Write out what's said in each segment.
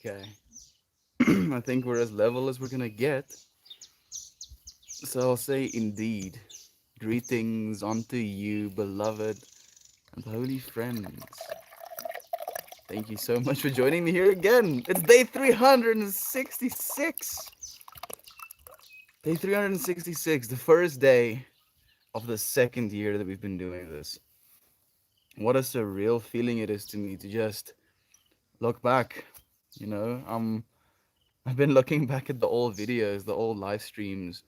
Okay. I think we're as level as we're gonna get. So I'll say indeed. Greetings unto you, beloved and holy friends. Thank you so much for joining me here again. It's day 366. Day 366, the first day of the second year that we've been doing this. What a surreal feeling it is to me to just look back. You know, I've been looking back at the old videos, the old live streams,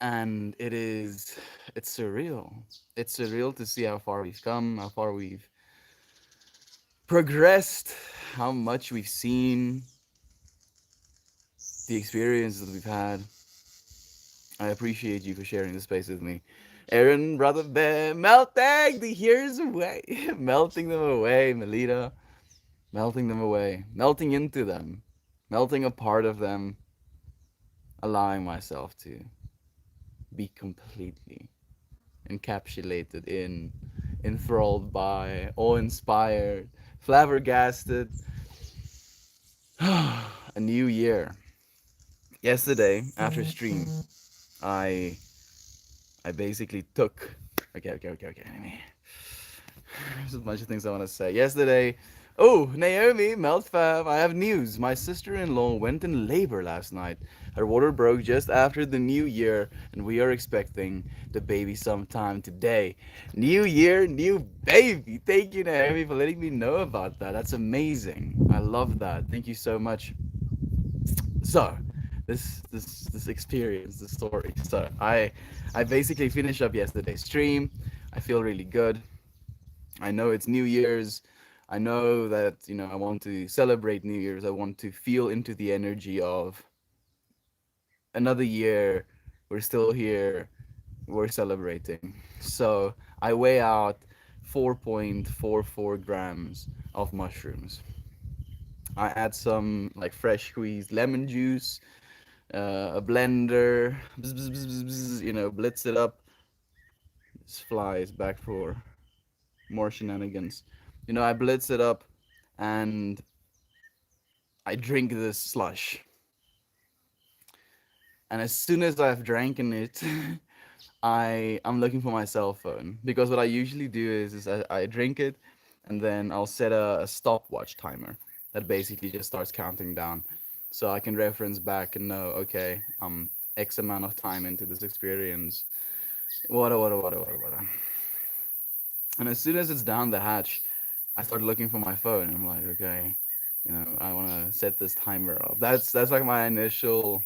and it's surreal. It's surreal to see how far we've come, how far we've progressed, how much we've seen, the experiences that we've had. I appreciate you for sharing the space with me. Aaron, brother bear, melting the years away, melting them away, Melita, melting them away, melting into them, melting a part of them, allowing myself to be completely encapsulated in, enthralled by, awe inspired, flabbergasted. A new year. Yesterday, after stream, I I basically took. Okay. There's a bunch of things I want to say. Yesterday, oh, Naomi, Meltfab, I have news. My sister in law went in labor last night. Her water broke just after the new year, and we are expecting the baby sometime today. New year, new baby. Thank you, Naomi, for letting me know about that. That's amazing. I love that. Thank you so much. So, this experience, this story. So, I basically finished up yesterday's stream. I feel really good. I know it's New Year's. I know that, I want to celebrate New Year's. I want to feel into the energy of another year. We're still here. We're celebrating. So I weigh out 4.44 grams of mushrooms. I add some like fresh squeezed lemon juice, a blender, blitz it up. This flies back for more shenanigans. I blitz it up and I drink this slush. And as soon as I've dranken it, I'm looking for my cell phone because what I usually do is I drink it and then I'll set a stopwatch timer that basically just starts counting down, so I can reference back and know, okay, X amount of time into this experience. What. And as soon as it's down the hatch, I start looking for my phone. And I'm like, okay, I want to set this timer up. That's like my initial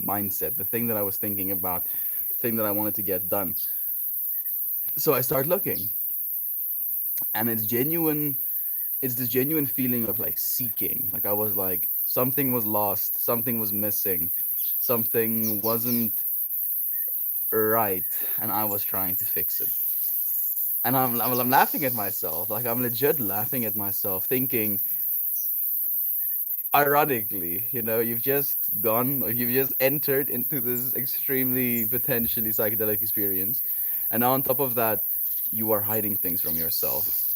mindset, the thing that I was thinking about, the thing that I wanted to get done. So I start looking, and it's genuine. It's this genuine feeling of like seeking. Like I was like something was lost, something was missing, something wasn't right, and I was trying to fix it. And I'm laughing at myself. Like I'm legit laughing at myself, thinking, ironically, you've just gone or you've just entered into this extremely potentially psychedelic experience. And on top of that, you are hiding things from yourself.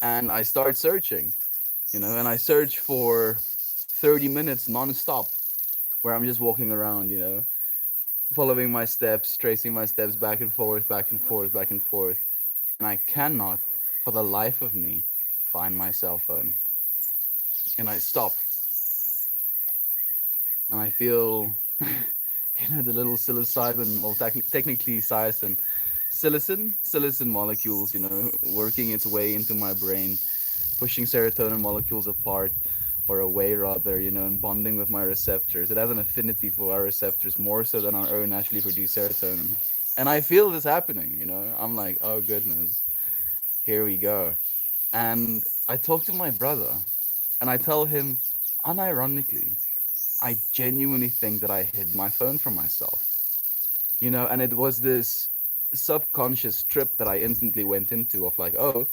And I start searching, and I search for 30 minutes non-stop, where I'm just walking around, following my steps, tracing my steps back and forth, back and forth, back and forth. And I cannot, for the life of me, find my cell phone. And I stop and I feel, the little psilocybin, well, technically psilocin, psilocin molecules, working its way into my brain, pushing serotonin molecules apart, or away rather, and bonding with my receptors. It has an affinity for our receptors more so than our own naturally produced serotonin. And I feel this happening, I'm like, oh goodness, here we go. And I talk to my brother and I tell him, unironically, I genuinely think that I hid my phone from myself. And it was this subconscious trip that I instantly went into of like, oh,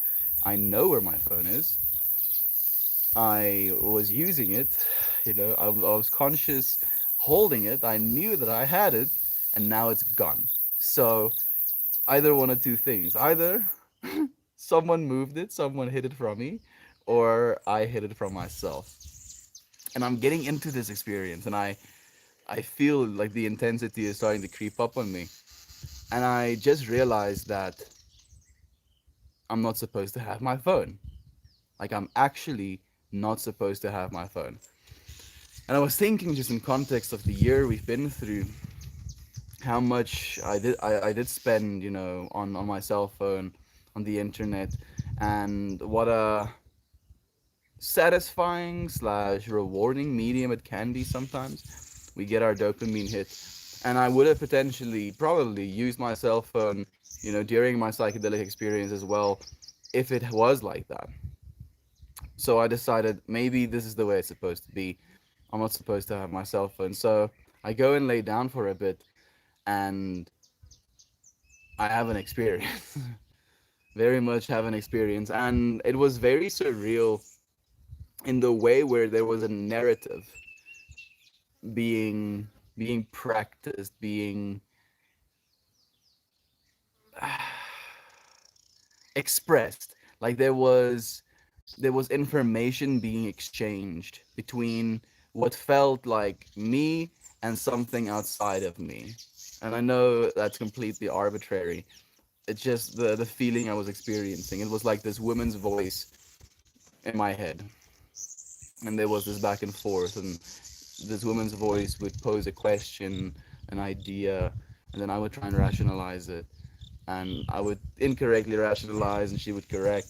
I know where my phone is. I was using it, I was conscious holding it. I knew that I had it, and now it's gone. So either one of two things. Either someone moved it, someone hid it from me, or I hid it from myself. And I'm getting into this experience, and I feel like the intensity is starting to creep up on me. And I just realized that I'm not supposed to have my phone. Like, I'm actually not supposed to have my phone. And I was thinking, just in context of the year we've been through, how much I did spend, on my cell phone, on the internet, and what a satisfying slash rewarding medium it can be sometimes. We get our dopamine hit. And I would have potentially probably used my cell phone, during my psychedelic experience as well, if it was like that. So I decided maybe this is the way it's supposed to be. I'm not supposed to have my cell phone. So I go and lay down for a bit, and I have an experience. Very much have an experience. And it was very surreal in the way where there was a narrative being being practiced, being expressed. Like there was information being exchanged between what felt like me and something outside of me. And I know that's completely arbitrary. It's just the feeling I was experiencing. It was like this woman's voice in my head, and there was this back and forth, and this woman's voice would pose a question, an idea, and then I would try and rationalize it, and I would incorrectly rationalize, and she would correct.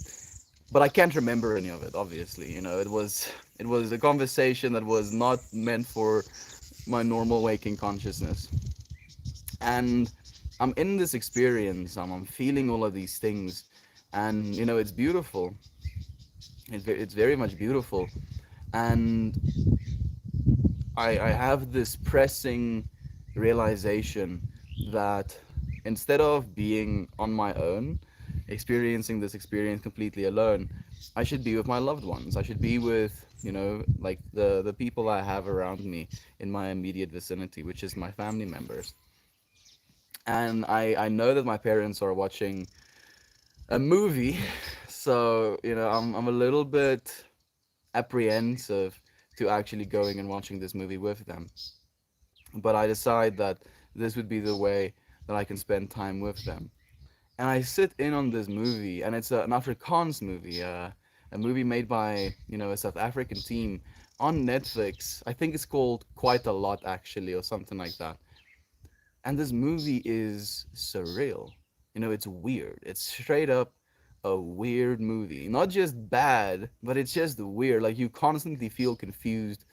But I can't remember any of it. Obviously, it was a conversation that was not meant for my normal waking consciousness, and I'm in this experience. I'm feeling all of these things, and it's beautiful. It's very much beautiful, and I have this pressing realization that instead of being on my own, experiencing this experience completely alone, I should be with my loved ones. I should be with, like the people I have around me in my immediate vicinity, which is my family members. And I know that my parents are watching a movie, so, I'm a little bit apprehensive to actually going and watching this movie with them. But I decide that this would be the way that I can spend time with them. And I sit in on this movie, and it's an Afrikaans movie, a movie made by a South African team on Netflix. I think it's called Quite a Lot, actually, or something like that. And this movie is surreal. It's weird. It's straight up a weird movie. Not just bad, but it's just weird. Like, you constantly feel confused.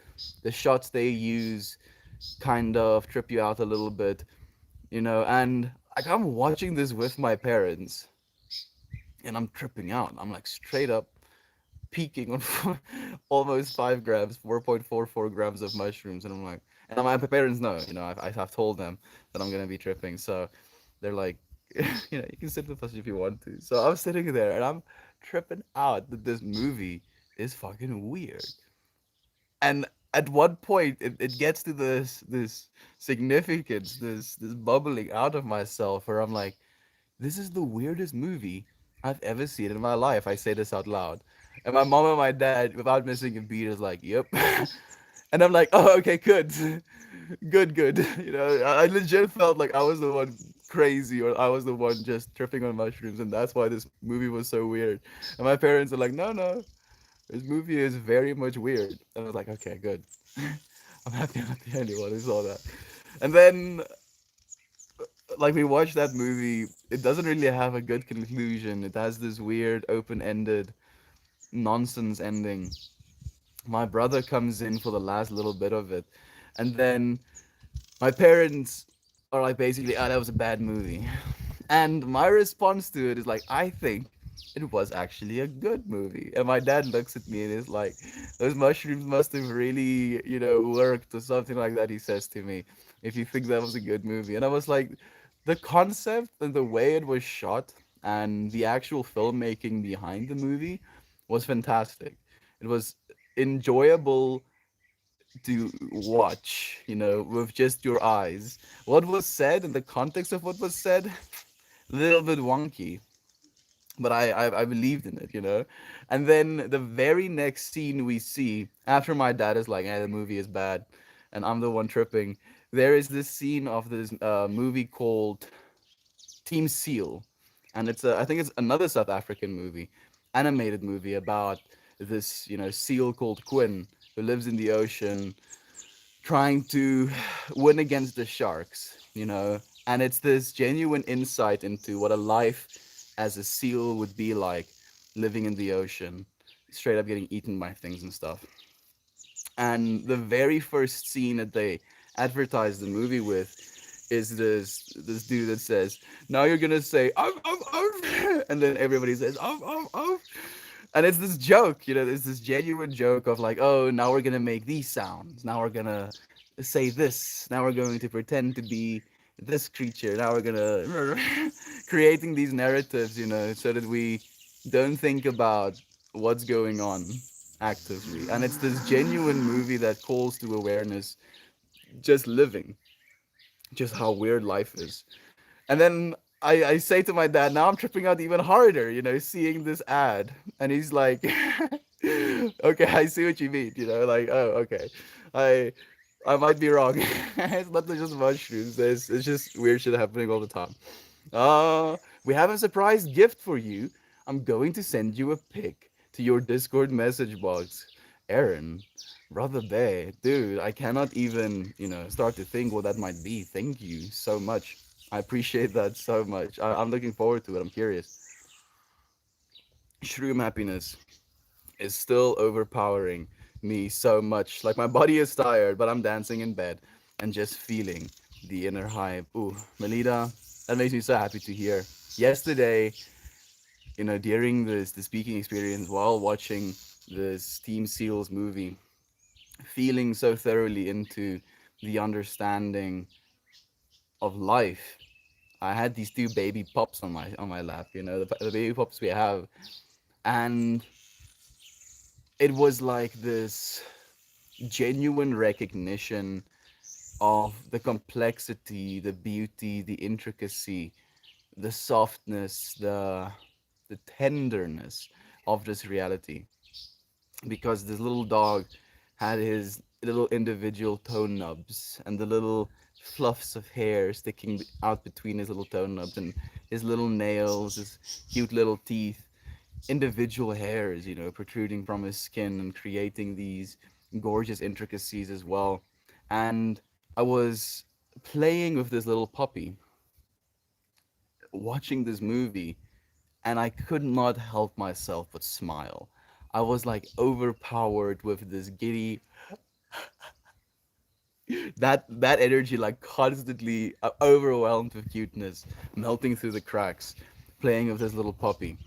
The shots they use kind of trip you out a little bit, and like, I'm watching this with my parents, and I'm tripping out. I'm like straight up peaking on almost 5 grams, 4.44 grams of mushrooms, and I'm like, and my parents know, I've told them that I'm gonna be tripping, so they're like, you can sit with us if you want to. So I'm sitting there, and I'm tripping out that this movie is fucking weird. And at one point, it gets to this significance, this bubbling out of myself, where I'm like, this is the weirdest movie I've ever seen in my life. I say this out loud. And my mom and my dad, without missing a beat, is like, yep. And I'm like, oh, okay, good. Good, good. I legit felt like I was the one crazy, or I was the one just tripping on mushrooms, and that's why this movie was so weird. And my parents are like, no, no, this movie is very much weird. And I was like, okay, good. I'm happy I'm not the only one who saw that. And then, like, we watched that movie. It doesn't really have a good conclusion. It has this weird open-ended nonsense ending. My brother comes in for the last little bit of it, and then my parents are like, basically, that was a bad movie. And my response to it is like, I think it was actually a good movie. And my dad looks at me and is like, those mushrooms must have really, worked, or something like that, he says to me, if you think that was a good movie. And I was like, the concept and the way it was shot and the actual filmmaking behind the movie was fantastic. It was enjoyable to watch, with just your eyes. What was said and the context of what was said, a little bit wonky. but I believed in it, you know. And then the very next scene we see after my dad is like, "Hey, the movie is bad," and I'm the one tripping. There is this scene of this movie called Team Seal, and I think it's another South African movie, animated movie about this seal called Quinn who lives in the ocean trying to win against the sharks, and it's this genuine insight into what a life as a seal would be like living in the ocean, straight up getting eaten by things and stuff. And the very first scene that they advertise the movie with is this dude that says, "Now you're gonna say and then everybody says and it's this joke, it's this genuine joke of like, oh, now we're gonna make these sounds. Now we're gonna say this. Now we're going to pretend to be this creature. Now we're gonna creating these narratives, so that we don't think about what's going on actively. And it's this genuine movie that calls to awareness, just living, just how weird life is. And then I say to my dad, now I'm tripping out even harder, seeing this ad. And he's like, okay, I see what you mean, like, oh, okay. I I might be wrong. It's not just mushrooms. It's just weird shit happening all the time. We have a surprise gift for you. I'm going to send you a pic to your Discord message box. Aaron, Brother Bear, dude, I cannot even, start to think what that might be. Thank you so much. I appreciate that so much. I'm looking forward to it. I'm curious. Shroom happiness is still overpowering me so much. Like my body is tired, but I'm dancing in bed and just feeling the inner hype. Ooh, Melita, that makes me so happy to hear. Yesterday, during the speaking experience while watching this Team Seals movie, feeling so thoroughly into the understanding of life. I had these two baby pups on my lap, the baby pups we have, and it was like this genuine recognition of the complexity, the beauty, the intricacy, the softness, the tenderness of this reality. Because this little dog had his little individual toe nubs and the little fluffs of hair sticking out between his little toe nubs and his little nails, his cute little teeth, individual hairs, protruding from his skin and creating these gorgeous intricacies as well. And I was playing with this little puppy, watching this movie, and I could not help myself but smile. I was like overpowered with this giddy, that energy, like constantly overwhelmed with cuteness, melting through the cracks, playing with this little puppy.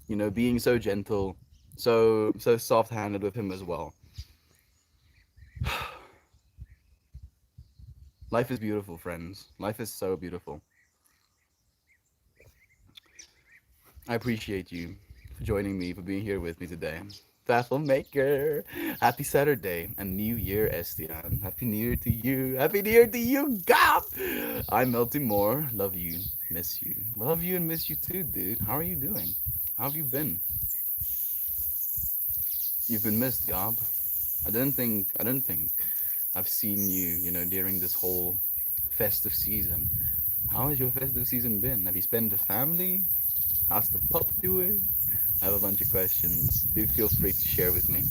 Being so gentle, so soft-handed with him as well. Life is beautiful, friends. Life is so beautiful. I appreciate you for joining me, for being here with me today. Baffle Maker, happy Saturday and New Year, Estian. Happy New Year to you. Happy New Year to you, Gab. I'm Melty Moore. Love you, miss you. Love you and miss you too, dude. How are you doing? How have you been? You've been missed, Gab. I don't think I've seen you, during this whole festive season. How has your festive season been? Have you spent with family? How's the pup doing? I have a bunch of questions. Do feel free to share with me.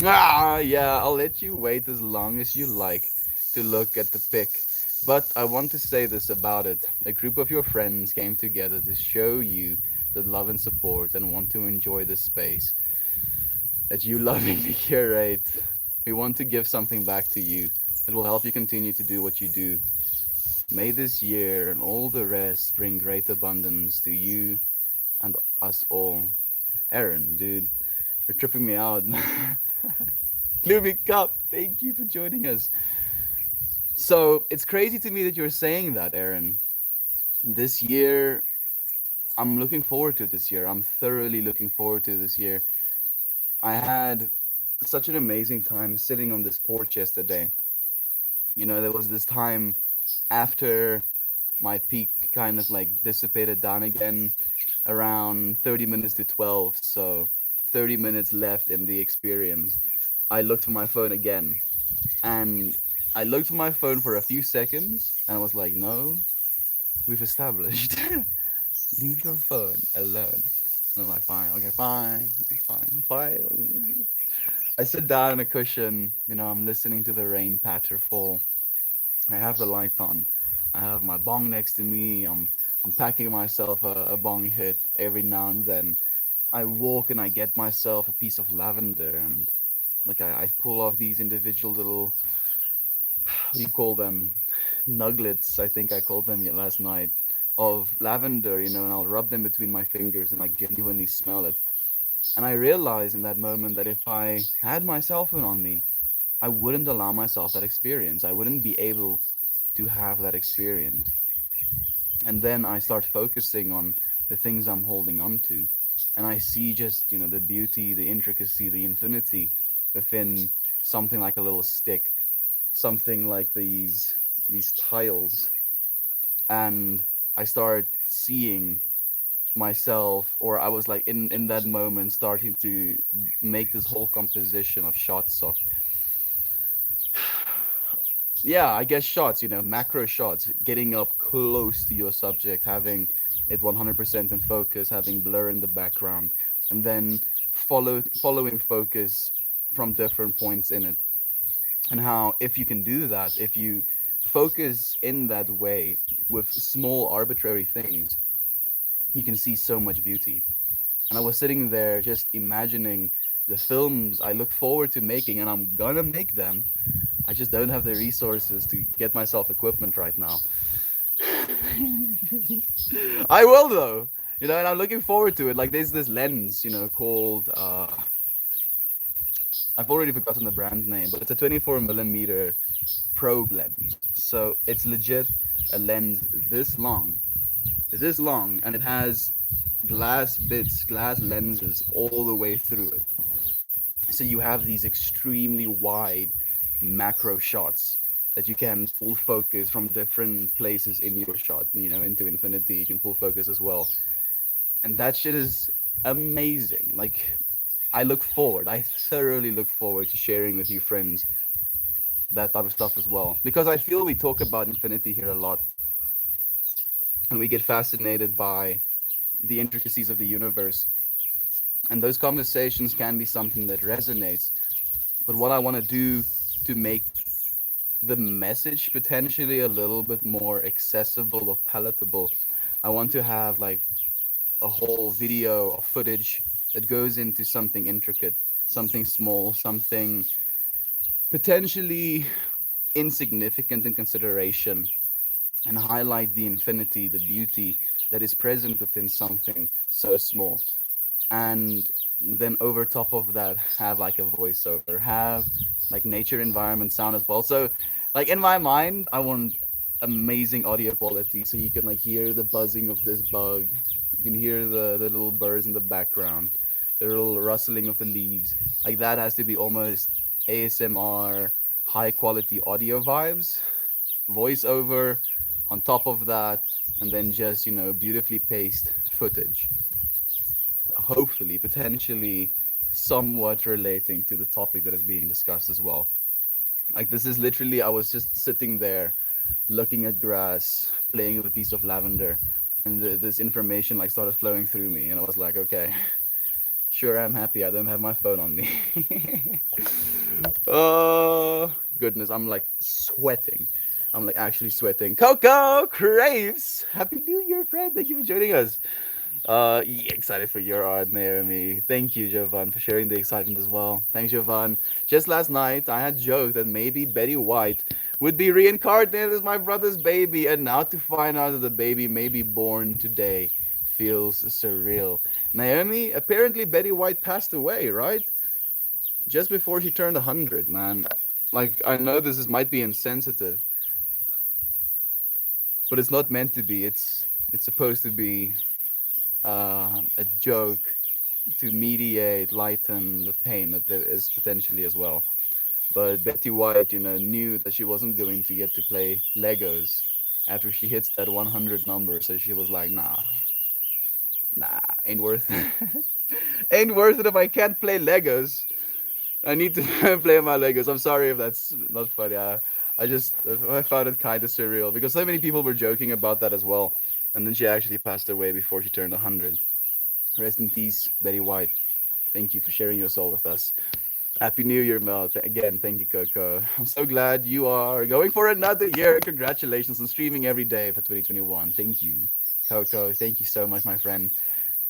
Yeah, I'll let you wait as long as you like to look at the pic. But I want to say this about it. A group of your friends came together to show you the love and support and want to enjoy this space that you lovingly curate. We want to give something back to you that will help you continue to do what you do. May this year and all the rest bring great abundance to you and us all. Aaron, dude, you're tripping me out. Gloomy Cup, thank you for joining us. So it's crazy to me that you're saying that, Aaron. This year, I'm looking forward to this year. I'm thoroughly looking forward to this year. I had such an amazing time sitting on this porch yesterday. There was this time after my peak kind of like dissipated down again around 30 minutes to 12. So 30 minutes left in the experience. I looked for my phone again, and I looked for my phone for a few seconds, and I was like, no, we've established. Leave your phone alone. And I'm like, fine, okay, fine, fine, fine. I sit down on a cushion, I'm listening to the rain patter fall. I have the light on. I have my bong next to me. I'm packing myself a bong hit every now and then. I walk and I get myself a piece of lavender, and like I pull off these individual little, what do you call them, nuggets, I think I called them last night, of lavender, and I'll rub them between my fingers and like genuinely smell it. And I realized in that moment that if I had my cell phone on me, I wouldn't allow myself that experience. I wouldn't be able to have that experience. And then I start focusing on the things I'm holding on to. And I see just, the beauty, the intricacy, the infinity within something like a little stick, something like these tiles. And I start seeing myself, or I was like in that moment starting to make this whole composition of shots of, yeah, I guess shots, macro shots, getting up close to your subject, having it 100% in focus, having blur in the background, and then following focus from different points in it. And how, if you can do that, if you focus in that way with small arbitrary things, you can see so much beauty. And I was sitting there just imagining the films I look forward to making, and I'm gonna make them. I just don't have the resources to get myself equipment right now. I will though, and I'm looking forward to it. Like there's this lens, called I've already forgotten the brand name, but it's a 24 millimeter probe lens. So it's legit a lens this long, and it has glass bits, glass lenses all the way through it. So you have these extremely wide macro shots that you can pull focus from different places in your shot, into infinity. You can pull focus as well. And that shit is amazing. Like, I thoroughly look forward to sharing with you friends that type of stuff as well. Because I feel we talk about infinity here a lot, and we get fascinated by the intricacies of the universe. And those conversations can be something that resonates. But what I want to do to make the message potentially a little bit more accessible or palatable, I want to have like a whole video or footage that goes into something intricate, something small, something potentially insignificant in consideration, and highlight the infinity, the beauty that is present within something so small. And then over top of that, have like a voiceover, have like nature environment sound as well. So like in my mind, I want amazing audio quality, so you can like hear the buzzing of this bug, you can hear the little birds in the background, the little rustling of the leaves. Like that has to be almost ASMR, high quality audio vibes, voiceover on top of that, and then just, beautifully paced footage, hopefully, potentially somewhat relating to the topic that is being discussed as well. Like this is literally, I was just sitting there looking at grass, playing with a piece of lavender, and this information like started flowing through me, and I was like, okay, sure, I'm happy I don't have my phone on me. Oh goodness, I'm like sweating. I'm like actually sweating. Coco Craves, happy New Year, friend. Thank you for joining us. Yeah, excited for your art, Naomi. Thank you, Jovan, for sharing the excitement as well. Thanks, Jovan. Just last night, I had joked that maybe Betty White would be reincarnated as my brother's baby, and now to find out that the baby may be born today feels surreal. Naomi, apparently Betty White passed away, right? Just before she turned 100, man. Like, I know this might be insensitive, but it's not meant to be. It's supposed to be a joke to mediate, lighten the pain that there is potentially as well. But Betty White, knew that she wasn't going to get to play Legos after she hits that 100 number. So she was like, nah, ain't worth it. Ain't worth it if I can't play Legos. I need to play my Legos. I'm sorry if that's not funny. I found it kind of surreal because so many people were joking about that as well. And then she actually passed away before she turned 100. Rest in peace, Betty White. Thank you for sharing your soul with us. Happy New Year, Mel. Again, thank you, Coco. I'm so glad you are going for another year. Congratulations on streaming every day for 2021. Thank you, Coco. Thank you so much, my friend.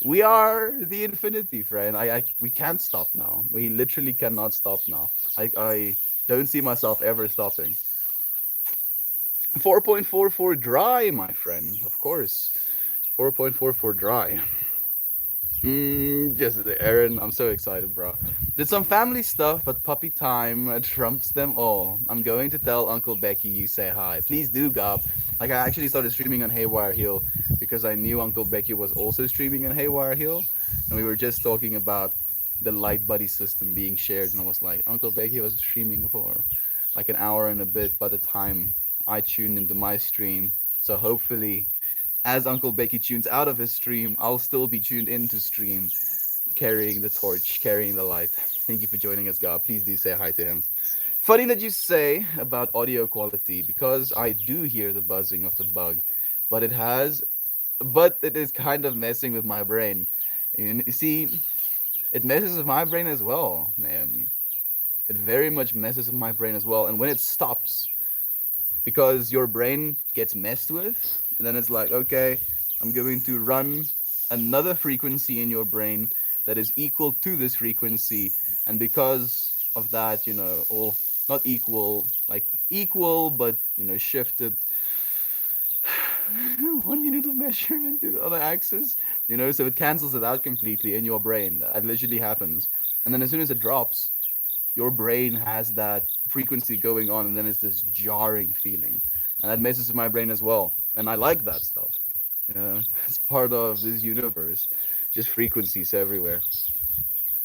We are the infinity, friend. We can't stop now. We literally cannot stop now. I don't see myself ever stopping. 4.44 dry, my friend. Of course. 4.44 dry. Yes, Aaron, I'm so excited, bro. Did some family stuff, but puppy time trumps them all. I'm going to tell Uncle Becky you say hi. Please do, Gob. Like, I actually started streaming on Haywire Hill because I knew Uncle Becky was also streaming on Haywire Hill. And we were just talking about the Light Buddy system being shared. And I was like, Uncle Becky was streaming for like an hour and a bit by the time I tuned into my stream. So hopefully as Uncle Becky tunes out of his stream, I'll still be tuned into stream, carrying the torch, carrying the light. Thank you for joining us, God. Please do say hi to him. Funny that you say about audio quality because I do hear the buzzing of the bug, but but it is kind of messing with my brain. And you see, it messes with my brain as well, Naomi. It very much messes with my brain as well. And when it stops, because your brain gets messed with, and then it's like, okay, I'm going to run another frequency in your brain that is equal to this frequency, and because of that, or not equal, like equal, but shifted 1 unit of measurement to the other axis, so it cancels it out completely in your brain. That literally happens, and then as soon as it drops, your brain has that frequency going on, and then it's this jarring feeling, and that messes with my brain as well. And I like that stuff. It's part of this universe, just frequencies everywhere.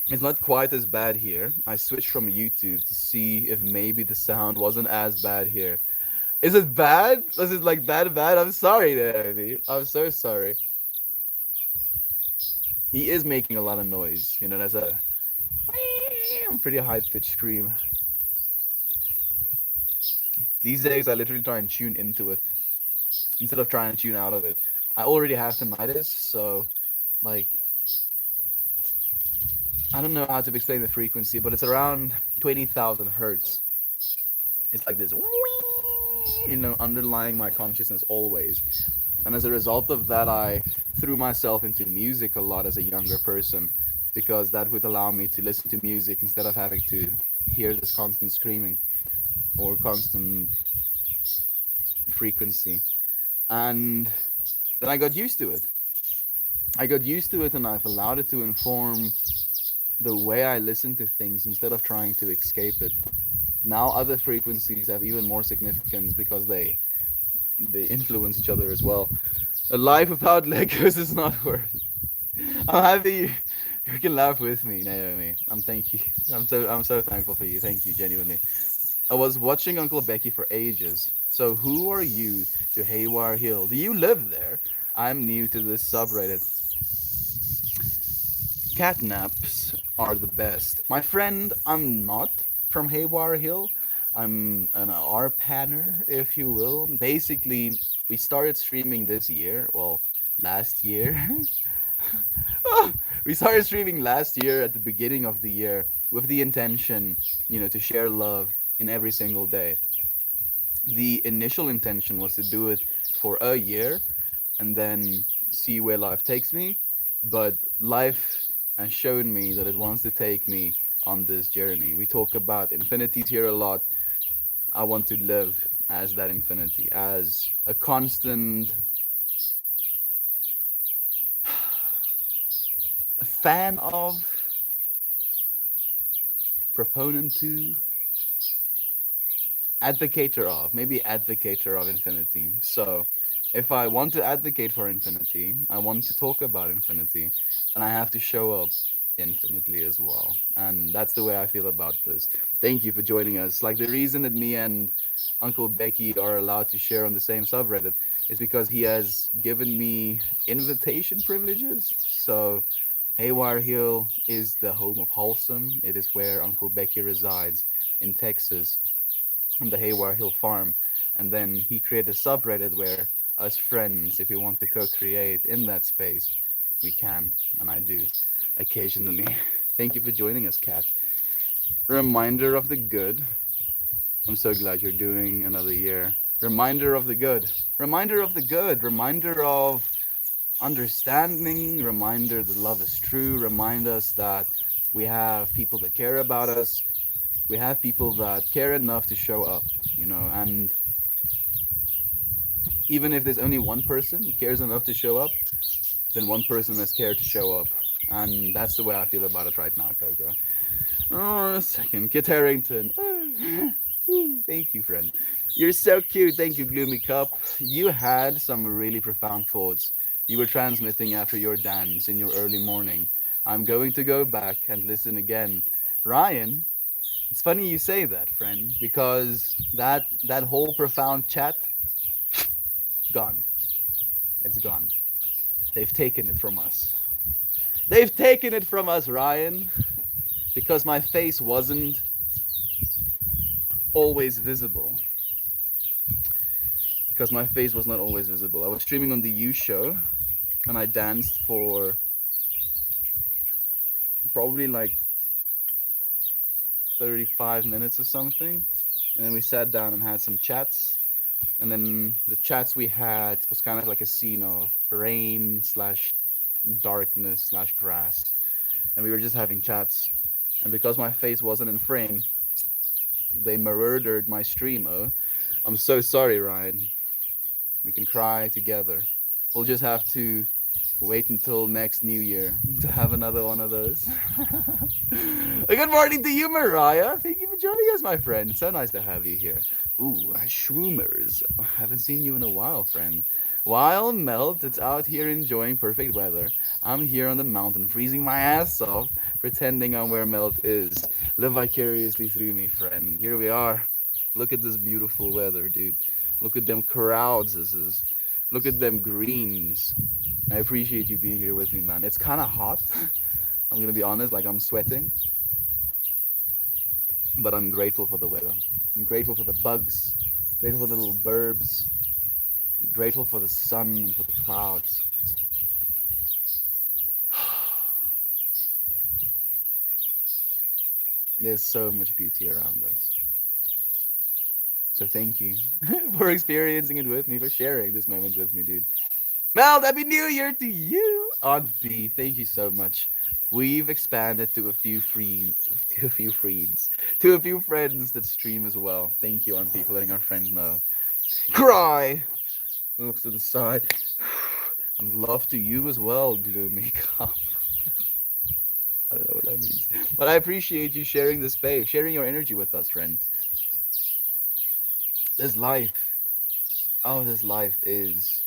It's not quite as bad here. I switched from YouTube to see if maybe the sound wasn't as bad here. Is it bad? Was it like that bad? I'm sorry, Danny. I'm so sorry. He is making a lot of noise. That's a pretty high pitched scream. These days, I literally try and tune into it instead of trying to tune out of it. I already have tinnitus, so like I don't know how to explain the frequency, but it's around 20,000 hertz. It's like this, underlying my consciousness always. And as a result of that, I threw myself into music a lot as a younger person because that would allow me to listen to music instead of having to hear this constant screaming or constant frequency. And then I got used to it. I got used to it and I've allowed it to inform the way I listen to things instead of trying to escape it. Now other frequencies have even more significance because they influence each other as well. A life without Legos is not worth it. I'm happy you can laugh with me, Naomi. Thank you. I'm so thankful for you. Thank you, genuinely. I was watching Uncle Becky for ages. So who are you to Haywire Hill? Do you live there? I'm new to this subreddit. Catnaps are the best. My friend, I'm not from Haywire Hill. I'm an R-panner, if you will. Basically, we started streaming this year. Well, last year. We started streaming last year at the beginning of the year with the intention, to share love in every single day. The initial intention was to do it for a year and then see where life takes me. But life has shown me that it wants to take me on this journey. We talk about infinities here a lot. I want to live as that infinity, as a constant fan of, proponent to, advocator of, maybe advocator of infinity. So if I want to advocate for infinity, I want to talk about infinity, and I have to show up infinitely as well. And that's the way I feel about this. Thank you for joining us. Like the reason that me and Uncle Becky are allowed to share on the same subreddit is because he has given me invitation privileges. So Haywire Hill is the home of Wholesome. It is where Uncle Becky resides in Texas on the Haywire Hill farm. And then he created a subreddit where us friends, if we want to co-create in that space, we can, and I do occasionally. Thank you for joining us, Kat. Reminder of the good. I'm so glad you're doing another year. Reminder of the good. Reminder of the good. Reminder of understanding. Reminder that love is true. Remind us that we have people that care about us. We have people that care enough to show up, and even if there's only one person who cares enough to show up, then one person has cared to show up. And that's the way I feel about it right now, Coco. Oh, a second. Kit Harrington. Oh, thank you, friend. You're so cute. Thank you, Gloomy Cup. You had some really profound thoughts. You were transmitting after your dance in your early morning. I'm going to go back and listen again. Ryan, it's funny you say that, friend, because that whole profound chat, gone. It's gone. They've taken it from us. They've taken it from us, Ryan, because my face wasn't always visible. Because my face was not always visible. I was streaming on the You Show, and I danced for probably like 35 minutes or something. And then we sat down and had some chats. And then the chats we had was kind of like a scene of rain slash darkness slash grass. And we were just having chats. And because my face wasn't in frame, they murdered my stream. Oh, I'm so sorry, Ryan. We can cry together. We'll just have to wait until next New Year to have another one of those. Good morning to you, Mariah. Thank you for joining us, my friend. It's so nice to have you here. Ooh, Shroomers. Haven't seen you in a while, friend. While Melt is out here enjoying perfect weather, I'm here on the mountain freezing my ass off, pretending I'm where Melt is. Live vicariously through me, friend. Here we are. Look at this beautiful weather, dude. Look at them crowds. Look at them greens. I appreciate you being here with me, man. It's kind of hot. I'm gonna be honest, like I'm sweating, but I'm grateful for the weather. I'm grateful for the bugs, grateful for the little burbs, grateful for the sun and for the clouds. There's so much beauty around us. So thank you for experiencing it with me, for sharing this moment with me, dude. Mel, happy New Year to you, Aunt B. Thank you so much. We've expanded to a few to a few friends that stream as well. Thank you, Aunt B, for letting our friends know. Cry. Looks to the side. And love to you as well, Gloomy Cup. I don't know what that means, but I appreciate you sharing the space, sharing your energy with us, friend. This life, oh, this life is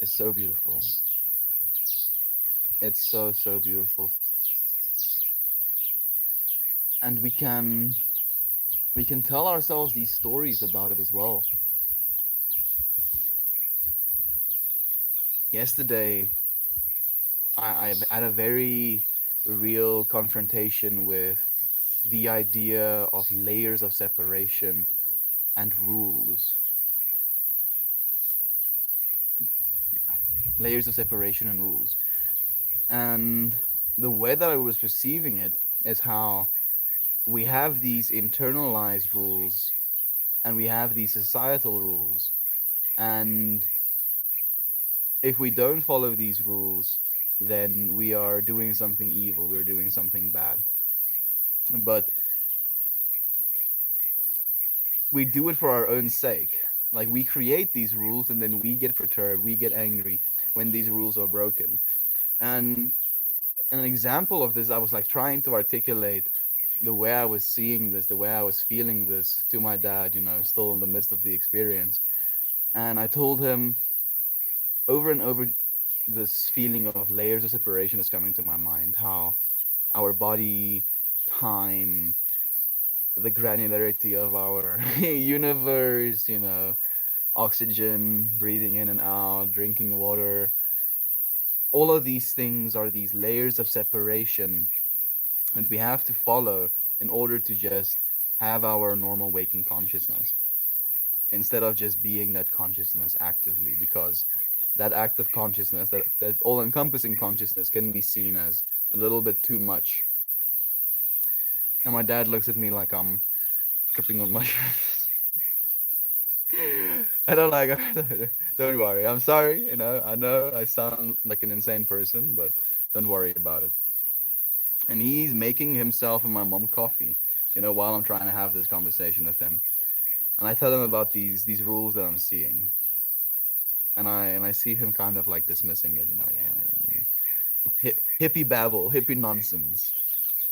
so beautiful. It's so beautiful, and we can tell ourselves these stories about it as well. Yesterday, I had a very real confrontation with the idea of layers of separation and rules. Layers of separation and rules. And the way that I was perceiving it is how we have these internalized rules and we have these societal rules. And if we don't follow these rules, then we are doing something evil, we're doing something bad. But we do it for our own sake. Like we create these rules and then we get perturbed, we get angry when these rules are broken. And an example of this, I was like trying to articulate the way I was seeing this, the way I was feeling this to my dad, still in the midst of the experience. And I told him over and over, this feeling of layers of separation is coming to my mind. How our body, time, the granularity of our universe, oxygen, breathing in and out, drinking water, all of these things are these layers of separation and we have to follow in order to just have our normal waking consciousness instead of just being that consciousness actively, because that active consciousness, that all-encompassing consciousness, can be seen as a little bit too much. And my dad looks at me like I'm tripping on mushrooms. And I'm like, don't worry, I'm sorry, I know I sound like an insane person, but don't worry about it. And he's making himself and my mom coffee, while I'm trying to have this conversation with him. And I tell him about these rules that I'm seeing, and I see him kind of like dismissing it, hippie babble, hippie nonsense.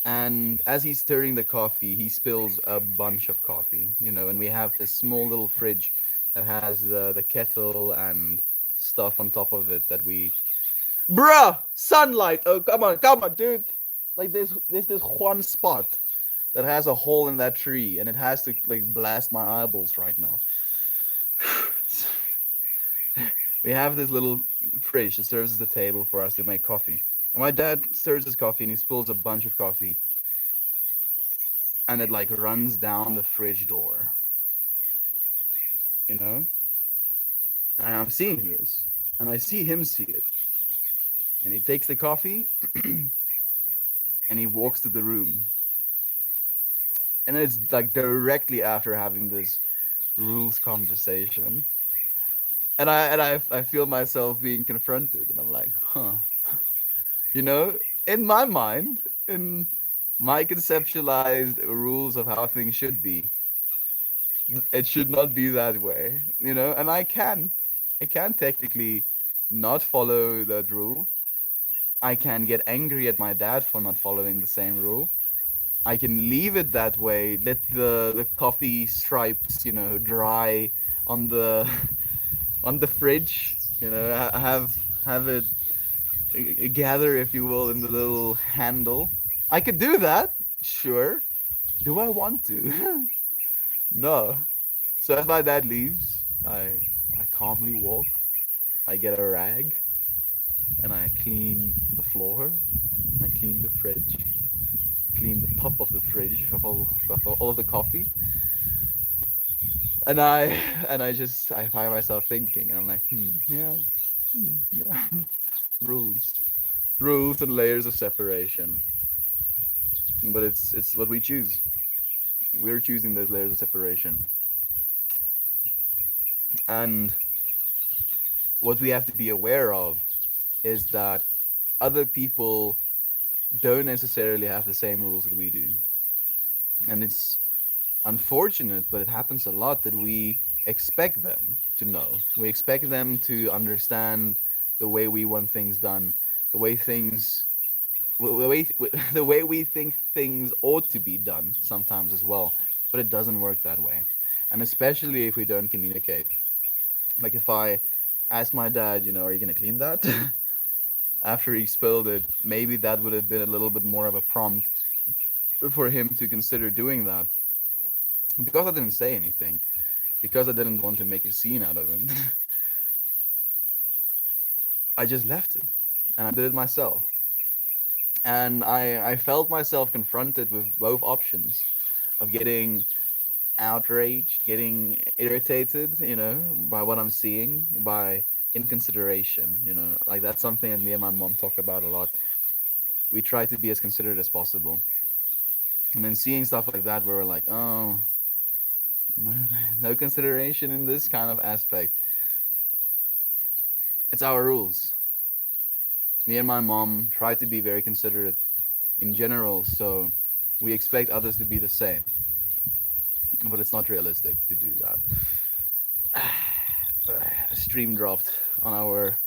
And as he's stirring the coffee, he spills a bunch of coffee, and we have this small little fridge that has the kettle and stuff on top of it that we. Bruh! Sunlight! Oh, come on, dude! Like, there's this one spot that has a hole in that tree, and it has to, like, blast my eyeballs right now. We have this little fridge that serves as the table for us to make coffee. And my dad stirs his coffee and he spills a bunch of coffee. And it like runs down the fridge door. You know? And I'm seeing this. And I see him see it. And he takes the coffee and he walks to the room. And it's like directly after having this rules conversation. And I feel myself being confronted. And I'm like, huh. You know, in my mind, in my conceptualized rules of how things should be, it should not be that way, and I can technically not follow that rule. I can get angry at my dad for not following the same rule. I can leave it that way, let the coffee stripes, dry on the on the fridge, have it gather, if you will, in the little handle. I could do that, sure. Do I want to? No. So as my dad leaves, I calmly walk. I get a rag and I clean the floor. I clean the fridge. I clean the top of the fridge of all of the coffee. And I I find myself thinking, and I'm like, yeah, yeah, rules, rules and layers of separation. But it's what we choose. We're choosing those layers of separation, and what we have to be aware of is that other people don't necessarily have the same rules that we do. And it's unfortunate, but it happens a lot that we expect them to know. We expect them to understand the way we want things done, the way things, the way, the way we think things ought to be done sometimes as well. But it doesn't work that way. And especially if we don't communicate. Like if I ask my dad, are you going to clean that? After he spilled it, maybe that would have been a little bit more of a prompt for him to consider doing that. Because I didn't say anything, because I didn't want to make a scene out of it, I just left it and I did it myself. And I felt myself confronted with both options of getting outraged, getting irritated, by what I'm seeing, by inconsideration, like that's something that me and my mom talk about a lot. We try to be as considerate as possible. And then seeing stuff like that where we're like, oh, no, no consideration in this kind of aspect. It's our rules. Me and my mom try to be very considerate in general, so we expect others to be the same. But it's not realistic to do that. A stream dropped on our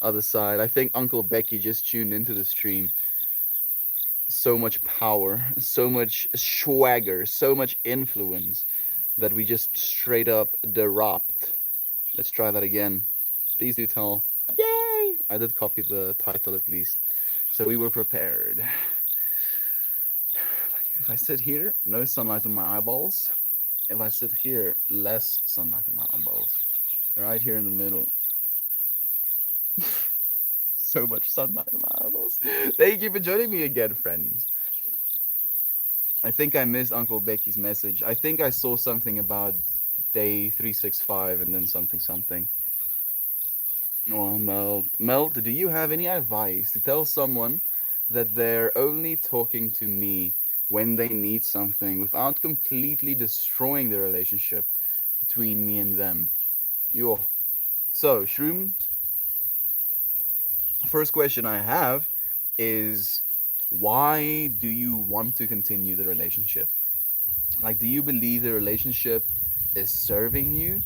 other side. I think Uncle Becky just tuned into the stream. So much power, so much swagger, so much influence that we just straight up dropped. Let's try that again. Please do tell. Yay! I did copy the title at least, so we were prepared. If I sit here, no sunlight on my eyeballs. If I sit here, less sunlight on my eyeballs. Right here in the middle, so much sunlight on my eyeballs. Thank you for joining me again, friends. I think I missed Uncle Becky's message. I think I saw something about day 365 and then something something. Oh, Mel. Mel, do you have any advice to tell someone that they're only talking to me when they need something without completely destroying the relationship between me and them? Yo. So, Shrooms, first question I have is why do you want to continue the relationship? Like, do you believe the relationship is serving you?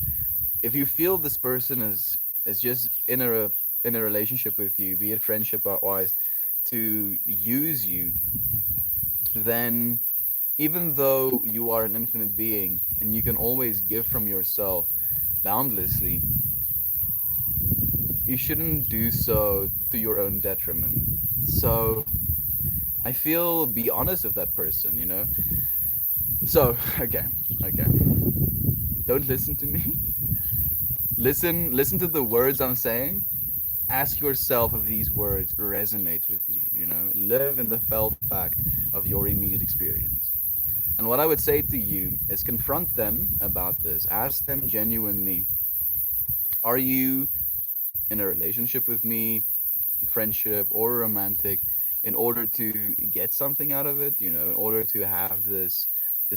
If you feel this person is just in a relationship with you, be it friendship or wise, to use you, then even though you are an infinite being and you can always give from yourself boundlessly, you shouldn't do so to your own detriment. So I feel be honest with that person, you know? So, okay, okay. Don't listen to me. Listen to the words I'm saying. Ask yourself if these words resonate with you, you know? Live in the felt fact of your immediate experience. And what I would say to you is confront them about this. Ask them genuinely, are you in a relationship with me, friendship or romantic, in order to get something out of it, you know, in order to have this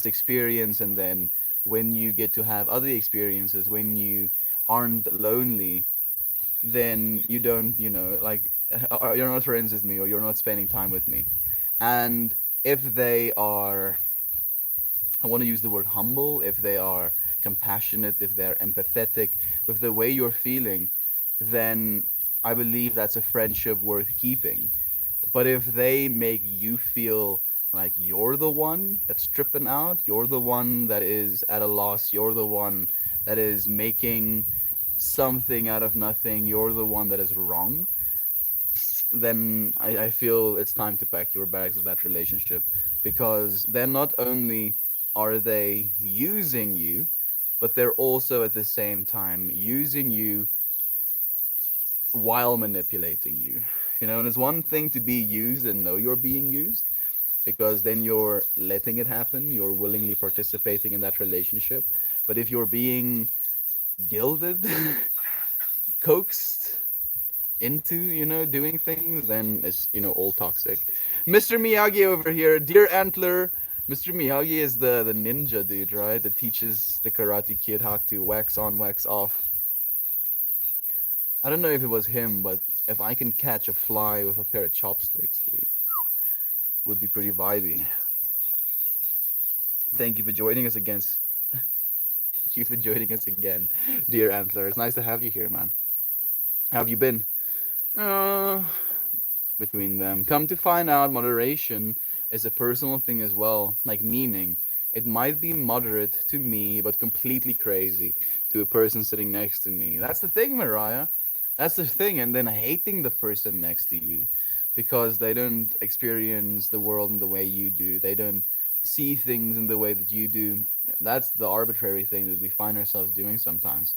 experience, and then when you get to have other experiences, when you aren't lonely, then you don't, you know, like you're not friends with me or you're not spending time with me. And if they are, I want to use the word humble, if they are compassionate, if they're empathetic with the way you're feeling, then I believe that's a friendship worth keeping. But if they make you feel like you're the one that's tripping out, you're the one that is at a loss, you're the one that is making something out of nothing, you're the one that is wrong, then I feel it's time to pack your bags of that relationship, because then not only are they using you, but they're also at the same time using you while manipulating you. You know, and it's one thing to be used and know you're being used, because then you're letting it happen, you're willingly participating in that relationship. But if you're being gilded, coaxed into, you know, doing things, then it's, you know, all toxic. Mr. Miyagi over here, dear Antler. Mr. Miyagi is the ninja dude, right? That teaches the Karate Kid how to wax on, wax off. I don't know if it was him, but if I can catch a fly with a pair of chopsticks, dude, would be pretty vibey. Thank you for joining us again. Thank you for joining us again, dear Antler. It's nice to have you here, man. How have you been? Uh, Between them. Come to find out, moderation is a personal thing as well. Like, meaning, it might be moderate to me, but completely crazy to a person sitting next to me. That's the thing, Mariah. That's the thing. And then hating the person next to you because they don't experience the world in the way you do. They don't see things in the way that you do. That's the arbitrary thing that we find ourselves doing sometimes.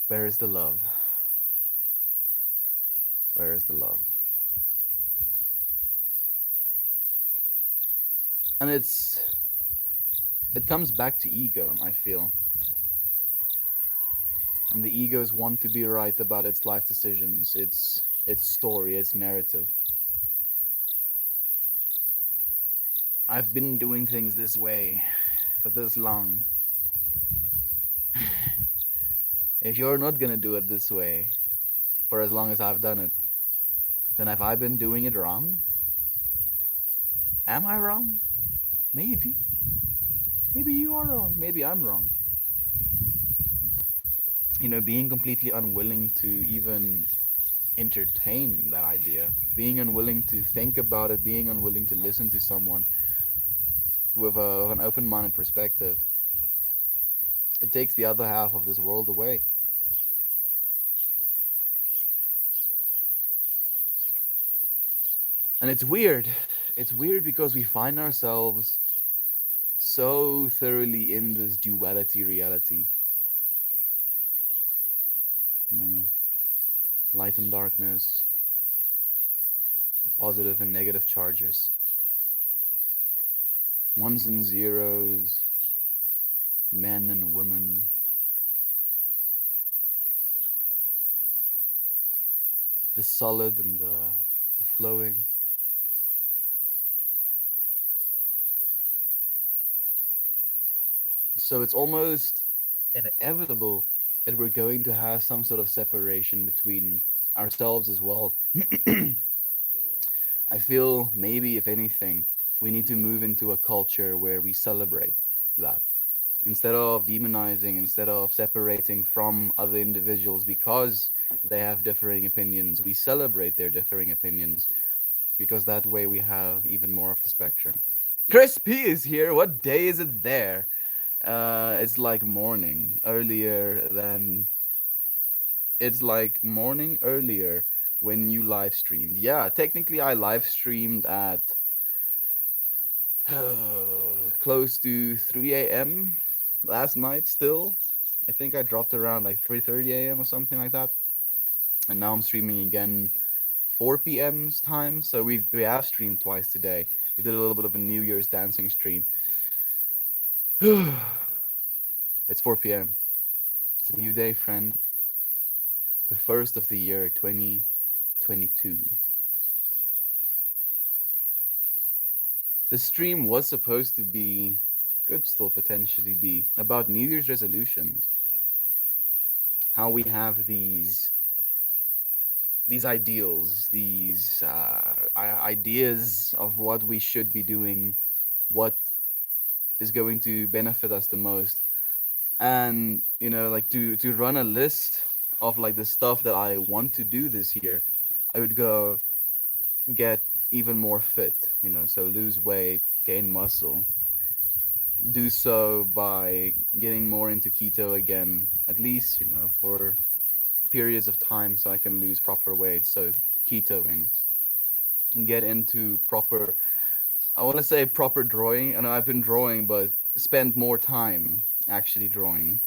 Where is the love? Where is the love? And it comes back to ego, I feel. And the egos want to be right about its life decisions, its story, its narrative. I've been doing things this way for this long. If you're not gonna do it this way for as long as I've done it, then have I been doing it wrong? Am I wrong? Maybe. Maybe you are wrong. Maybe I'm wrong. You know, being completely unwilling to even entertain that idea, being unwilling to think about it, being unwilling to listen to someone with an open-minded perspective, it takes the other half of this world away. And it's weird. It's weird because we find ourselves so thoroughly in this duality reality. You know, light and darkness, positive and negative charges, ones and zeros, men and women, the solid and the flowing. So it's almost inevitable that we're going to have some sort of separation between ourselves as well. I feel maybe, if anything, we need to move into a culture where we celebrate that. Instead of demonizing, instead of separating from other individuals because they have differing opinions, we celebrate their differing opinions because that way we have even more of the spectrum. Chris P is here. What day is it there? It's like morning earlier than it's like morning earlier when you live streamed. Yeah, technically I live streamed at close to 3 a.m. last night still. I think I dropped around like 3:30 a.m. or something like that. And now I'm streaming again 4 p.m.'s time. So we have streamed twice today. We did a little bit of a New Year's dancing stream. It's 4 p.m. It's a new day, friend. The first of the year 2022. The stream was supposed to be, could still potentially be, about New Year's resolutions. How we have these ideals, these ideas of what we should be doing, what is going to benefit us the most, and like to run a list of like the stuff that I want to do this year. I would go get even more fit, so lose weight, gain muscle, do so by getting more into keto again, at least for periods of time, so I can lose proper weight. So ketoing, get into proper, I want to say proper drawing. I know I've been drawing, but spend more time actually drawing.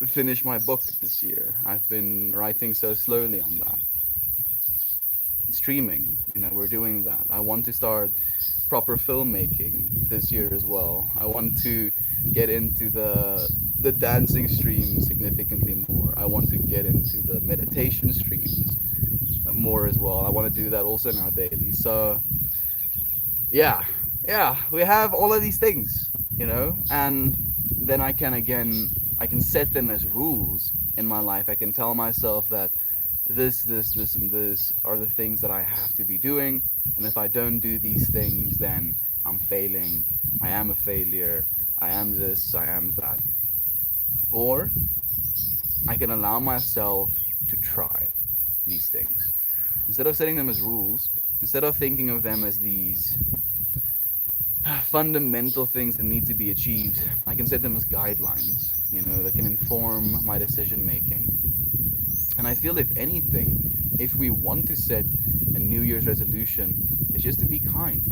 Finish my book this year. I've been writing so slowly on that. Streaming, we're doing that. I want to start proper filmmaking this year as well. I want to get into the dancing streams significantly more. I want to get into the meditation streams more as well. I want to do that also now daily. So yeah, yeah, we have all of these things, and then I can set them as rules in my life. I can tell myself that this, and this are the things that I have to be doing, and if I don't do these things, then I'm failing. I am a failure. I am this. I am that. Or I can allow myself to try these things instead of setting them as rules. Instead of thinking of them as these fundamental things that need to be achieved, I can set them as guidelines, that can inform my decision making. And I feel, if anything, if we want to set a New Year's resolution, it's just to be kind.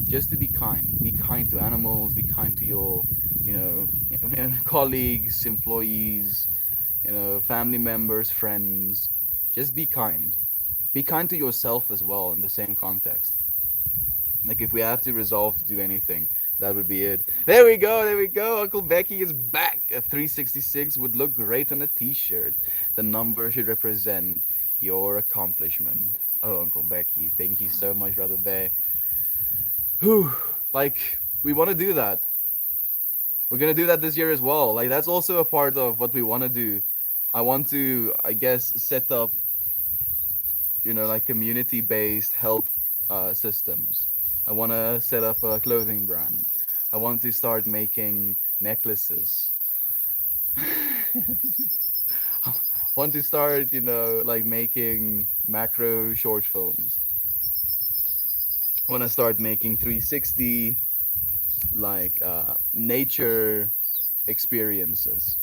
Just to be kind. Be kind to animals, be kind to your, colleagues, employees, family members, friends. Just be kind. Be kind to yourself as well in the same context. Like, if we have to resolve to do anything, that would be it. There we go, there we go. Uncle Becky is back. A 366 would look great on a t-shirt. The number should represent your accomplishment. Oh, Uncle Becky, thank you so much, Brother Bear. Whew. Like, we want to do that. We're going to do that this year as well. Like, that's also a part of what we want to do. I want to, I guess, set up, like community-based health systems. I want to set up a clothing brand. I want to start making necklaces. Want to start, like making macro short films. Want to start making 360 like nature experiences.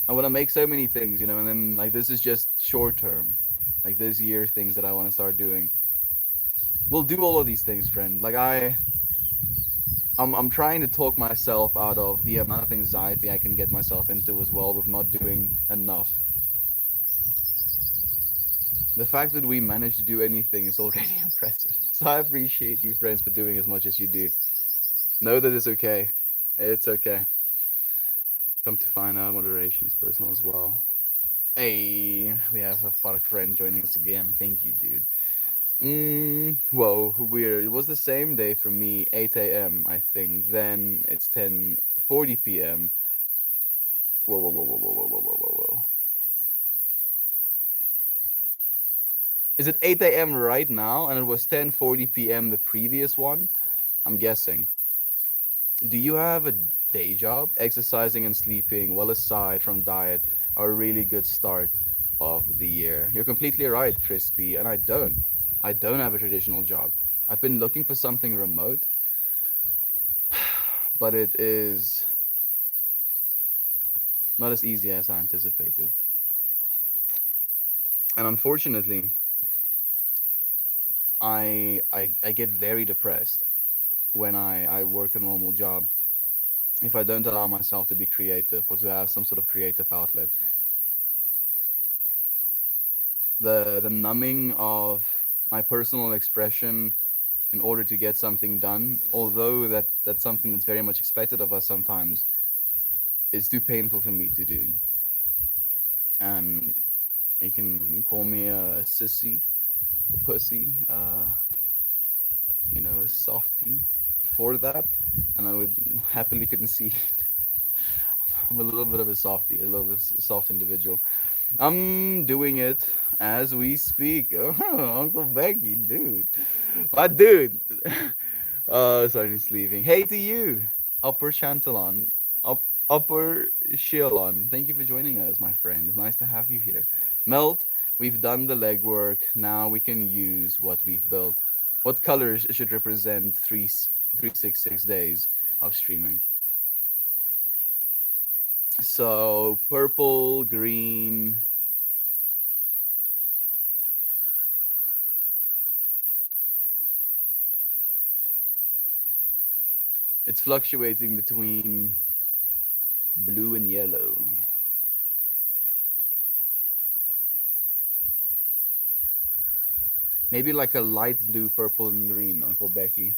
I want to make so many things, and then like this is just short term. like this year things that I want to start doing. We'll do all of these things, friend. Like I'm trying to talk myself out of the amount of anxiety I can get myself into as well with not doing enough. The fact that we managed to do anything is already impressive. So I appreciate you, friends, for doing as much as you do. Know that it's okay. It's okay. Come to find out, moderation is personal as well. Hey, we have a Fark friend joining us again. Thank you, dude. Whoa, weird. It was the same day for me, 8 a.m., I think. Then it's 10:40 p.m. Whoa, whoa, whoa, whoa, whoa, whoa, whoa, whoa, whoa, whoa. Is it 8 a.m. right now? And it was 10:40 p.m. the previous one? I'm guessing. Do you have a day job? Exercising and sleeping, well aside from diet, are a really good start of the year. You're completely right, Crispy, and I don't. I don't have a traditional job. I've been looking for something remote, but it is not as easy as I anticipated. And unfortunately, I get very depressed when I work a normal job if I don't allow myself to be creative or to have some sort of creative outlet. The numbing of my personal expression in order to get something done, although that's something that's very much expected of us sometimes, is too painful for me to do. And you can call me a sissy, a pussy, a softy for that, and I would happily concede. I'm a little bit of a softy, a little bit soft individual. I'm doing it as we speak. Oh, Uncle Becky, dude. My dude. Sorry, he's leaving. Hey to you, Upper Chantalon. Upper Shilon. Thank you for joining us, my friend. It's nice to have you here. Melt, we've done the legwork. Now we can use what we've built. What colors should represent 366 days of streaming? So, purple, green, it's fluctuating between blue and yellow. Maybe like a light blue, purple, and green, Uncle Becky.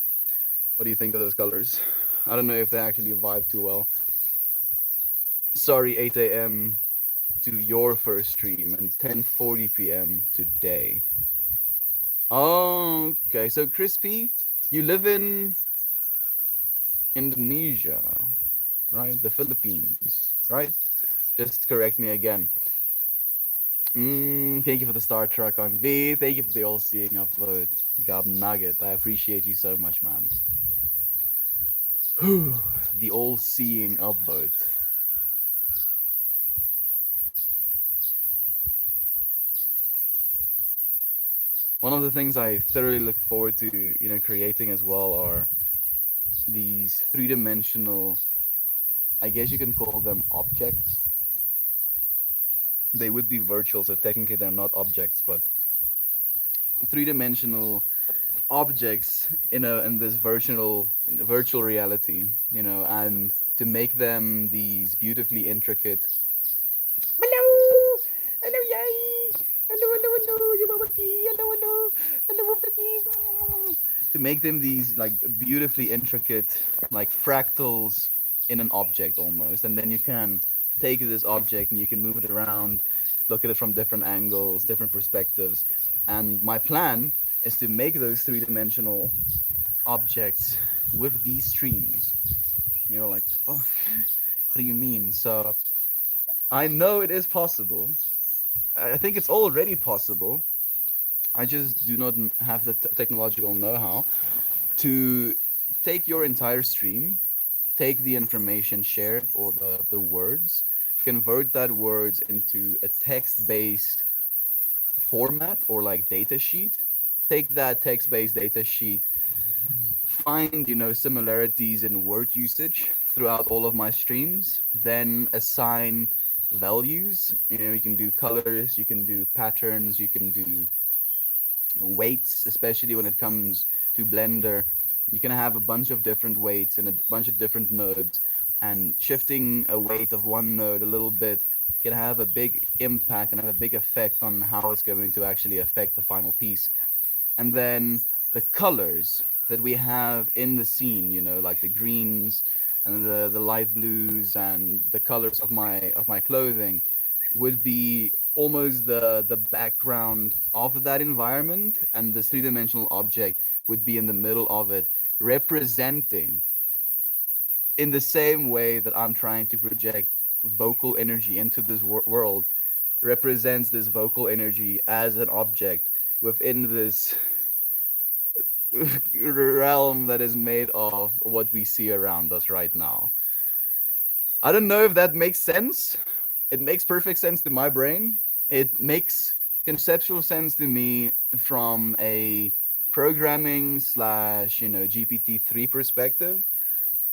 What do you think of those colors? I don't know if they actually vibe too well. Sorry, 8 a.m. to your first stream and 10:40 p.m. today. Oh, okay. So, Crispy, you live in Indonesia, right? The Philippines, right? Just correct me again. Thank you for the Star Trek on V. Thank you for the all-seeing upvote. Gob Nugget. I appreciate you so much, man. Whew, the all-seeing upvote. One of the things I thoroughly look forward to, creating as well are these three-dimensional, I guess you can call them objects. They would be virtual, so technically they're not objects, but three-dimensional objects in this virtual reality, and to make them these beautifully intricate. Hello, hello, yay! Hello, hello, hello, you hello, hello, hello, hello, to make them these like beautifully intricate like fractals in an object almost, and then you can take this object and you can move it around, look at it from different angles, different perspectives. And my plan is to make those three-dimensional objects with these streams. You're like, oh, what do you mean? So I know it is possible. I think it's already possible. I just do not have the technological know-how to take your entire stream, take the information shared or the words, convert that words into a text-based format or like data sheet, take that text-based data sheet, find similarities in word usage throughout all of my streams, then assign values. You can do colors, you can do patterns, you can do weights, especially when it comes to Blender. You can have a bunch of different weights and a bunch of different nodes, and shifting a weight of one node a little bit can have a big impact and have a big effect on how it's going to actually affect the final piece. And then the colors that we have in the scene, like the greens and the light blues and the colors of my clothing would be almost the background of that environment, and this three-dimensional object would be in the middle of it, representing in the same way that I'm trying to project vocal energy into this world, represents this vocal energy as an object within this realm that is made of what we see around us right now. I don't know if that makes sense. It makes perfect sense to my brain. It makes conceptual sense to me from a programming slash, GPT-3 perspective.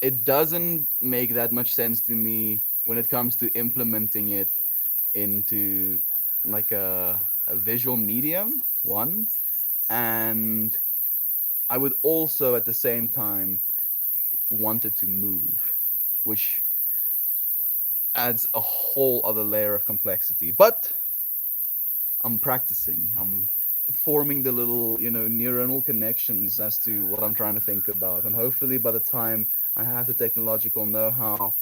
It doesn't make that much sense to me when it comes to implementing it into like a visual medium, one. And I would also at the same time want it to move, which adds a whole other layer of complexity. But I'm practicing. I'm forming the little, neuronal connections as to what I'm trying to think about. And hopefully by the time I have the technological know-how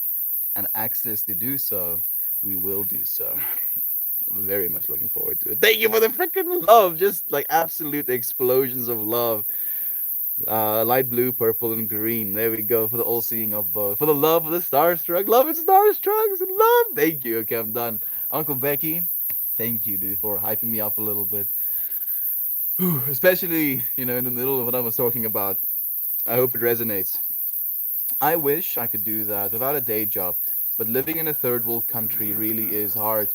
and access to do so, we will do so. I'm very much looking forward to it. Thank you for the freaking love. Just like absolute explosions of love. Light blue, purple, and green. There we go for the all seeing of both. For the love of the starstruck. Love and starstrucks and love. Thank you. Okay, I'm done. Uncle Becky, thank you, dude, for hyping me up a little bit. Whew, especially, in the middle of what I was talking about. I hope it resonates. I wish I could do that without a day job, but living in a third world country really is hard.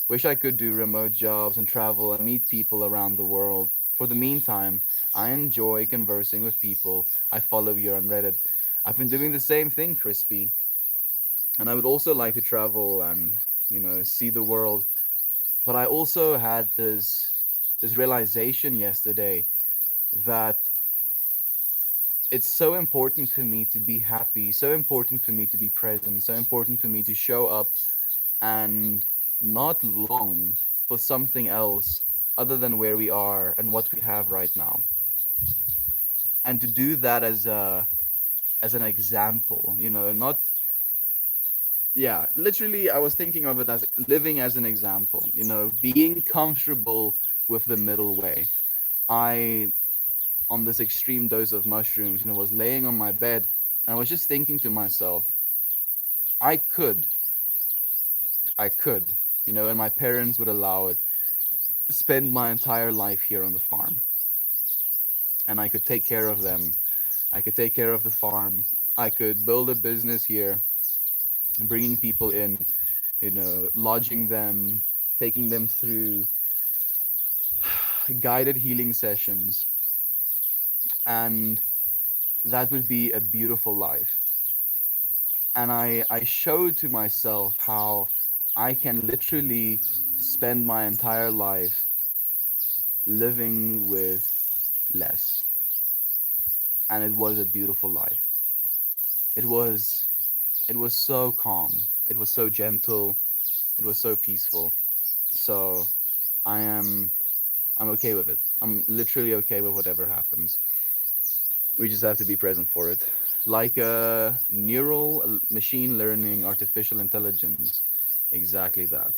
Wish I could do remote jobs and travel and meet people around the world. For the meantime, I enjoy conversing with people I follow here on Reddit. I've been doing the same thing, Crispy, and I would also like to travel and, see the world. But I also had this realization yesterday that it's so important for me to be happy, so important for me to be present, so important for me to show up and not long for something else other than where we are and what we have right now. And to do that as an example, not yeah, literally I was thinking of it as living as an example, being comfortable with the middle way. I on this extreme dose of mushrooms, was laying on my bed and I was just thinking to myself, I could, I could, and my parents would allow it, spend my entire life here on the farm. And I could take care of them. I could take care of the farm. I could build a business here, bringing people in, lodging them, taking them through guided healing sessions. And that would be a beautiful life. And I showed to myself how I can literally spend my entire life living with less. And it was a beautiful life. It was it was so calm. It was so gentle. It was so peaceful. So I am I'm okay with it. I'm literally okay with whatever happens. We just have to be present for it. Like a neural machine learning artificial intelligence. Exactly that.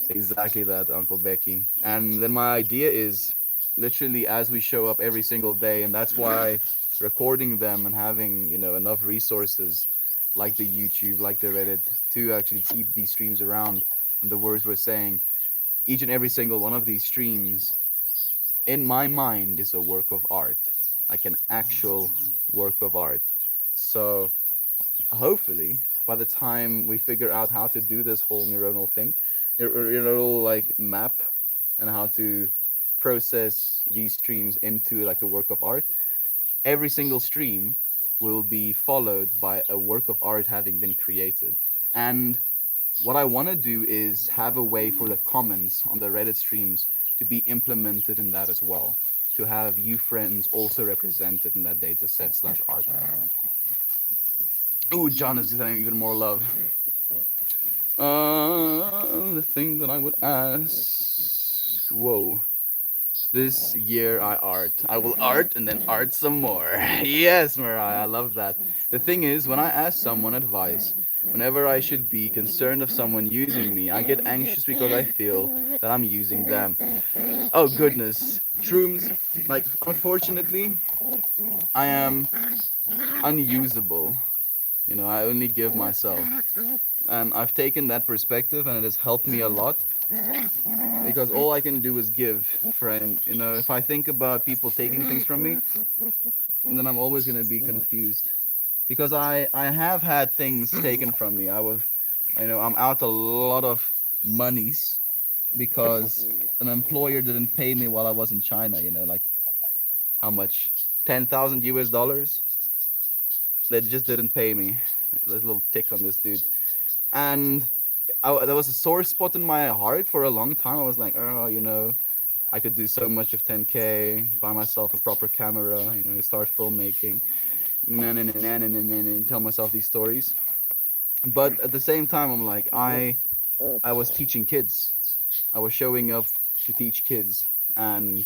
Exactly that, Uncle Becky. And then my idea is literally as we show up every single day, and that's why recording them and having, enough resources like the YouTube, like the Reddit, to actually keep these streams around. And the words we're saying, each and every single one of these streams, in my mind, is a work of art, like an actual work of art. So hopefully, by the time we figure out how to do this whole neuronal thing, neuronal like map, and how to process these streams into like a work of art, every single stream will be followed by a work of art having been created. And what I want to do is have a way for the comments on the Reddit streams to be implemented in that as well. To have you friends also represented in that data set slash art. Ooh, John is getting even more love. The thing that I would ask. Whoa. This year I art. I will art and then art some more. Yes, Mariah, I love that. The thing is, when I ask someone advice, whenever I should be concerned of someone using me, I get anxious because I feel that I'm using them. Oh goodness. Shrooms, like, unfortunately, I am unusable. You know, I only give myself. And I've taken that perspective and it has helped me a lot because all I can do is give, friend. You know, if I think about people taking things from me, then I'm always going to be confused because I have had things taken from me. I'm out a lot of monies because an employer didn't pay me while I was in China, you know, like how much? 10,000 US dollars? They just didn't pay me. There's a little tick on this dude. And there was a sore spot in my heart for a long time. I was like, oh, you know, I could do so much of 10K, buy myself a proper camera, you know, start filmmaking, and tell myself these stories. But at the same time, I'm like, I was teaching kids. I was showing up to teach kids, and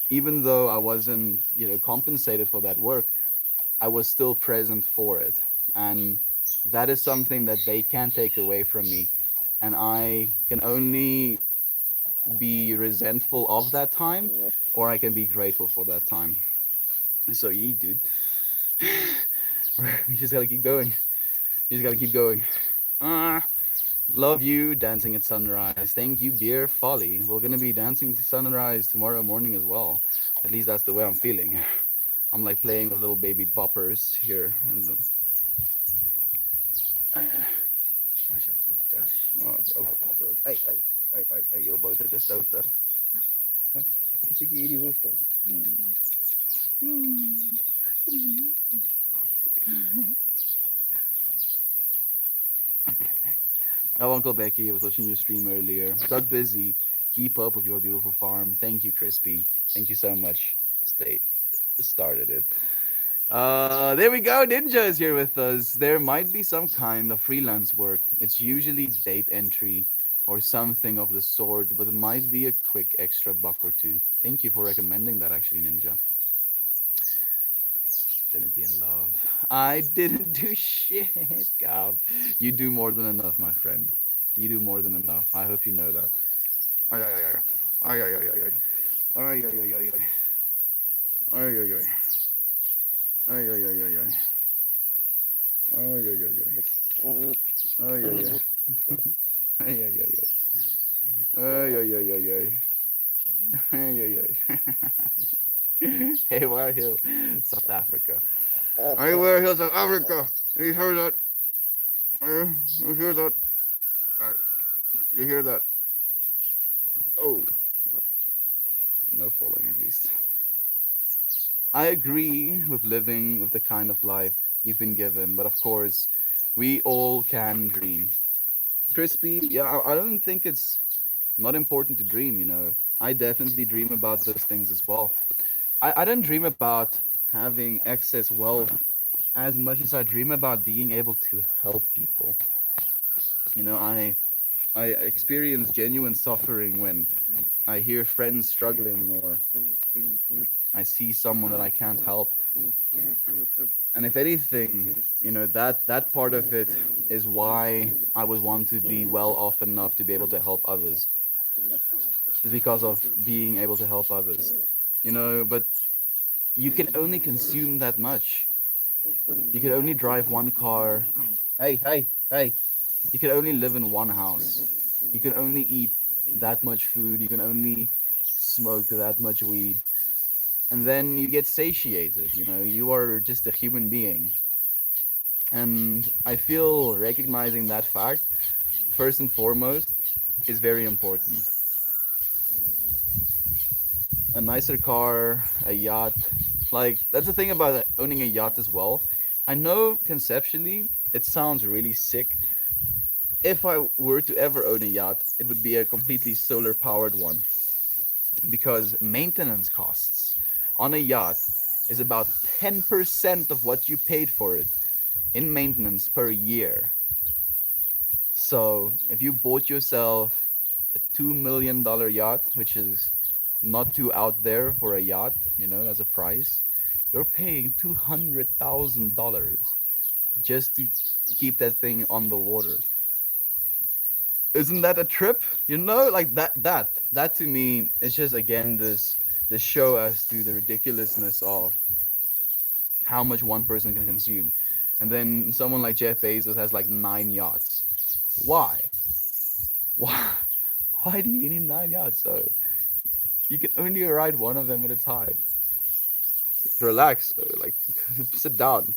even though I wasn't, you know, compensated for that work, I was still present for it, and that is something that they can't take away from me, and I can only be resentful of that time, or I can be grateful for that time. So yeah, dude, we just gotta keep going. You just gotta keep going. Ah, love you, dancing at sunrise. Thank you, Beer Folly. We're gonna be dancing to sunrise tomorrow morning as well. At least that's the way I'm feeling. I'm like playing with little baby boppers here. And ay, jou boter gestouter. Wat? As ek hierdie hoofdruk. Oh, Uncle Becky, I was watching your stream earlier. Got busy. Keep up with your beautiful farm. Thank you, Crispy. Thank you so much. State started it. There we go. Ninja is here with us. There might be some kind of freelance work. It's usually date entry or something of the sort, but it might be a quick extra buck or two. Thank you for recommending that, actually, Ninja. Infinity and love. I didn't do shit, Gab. You do more than enough, my friend. You do more than enough. I hope you know that. Ay, ay, ay, ay. Ay, ay, ay, ay, ay. Ay, ay, ay, ay, ay. Ay, ay, ay. Ay, ay, ay, ay, ay. Ay, ay, ay, ay. Ay, ay, ay. Ay, ay, ay, ay. Ay, ay, ay, ay, ay. Ay, ay, ay. Haywire Hill, South Africa. Haywire Hill, South Africa. You heard that? You hear that? You hear that? Oh, no falling at least. I agree with living with the kind of life you've been given, but of course, we all can dream. Crispy, yeah, I don't think it's not important to dream, you know. I definitely dream about those things as well. I don't dream about having excess wealth as much as I dream about being able to help people. You know, I experience genuine suffering when I hear friends struggling or I see someone that I can't help. And if anything, you know, that part of it is why I would want to be well off enough to be able to help others. It's because of being able to help others. You know, but you can only consume that much. You can only drive one car. Hey, hey, hey. You can only live in one house. You can only eat that much food. You can only smoke that much weed. And then you get satiated, you know, you are just a human being. And I feel recognizing that fact, first and foremost, is very important. A nicer car, a yacht, like, that's the thing about owning a yacht as well. I know conceptually it sounds really sick. if I were to ever own a yacht, it would be a completely solar powered one, because maintenance costs on a yacht is about 10% of what you paid for it in maintenance per year. So if you bought yourself a $2 million yacht, which is not too out there for a yacht, as a price, you're paying $200,000 just to keep that thing on the water. Isn't that a trip? Like that to me is just, again, this show as to the ridiculousness of how much one person can consume. And then someone like Jeff Bezos has like 9 yachts. Why? Why? Why do you need 9 yachts? So you can only ride one of them at a time. Relax, like sit down.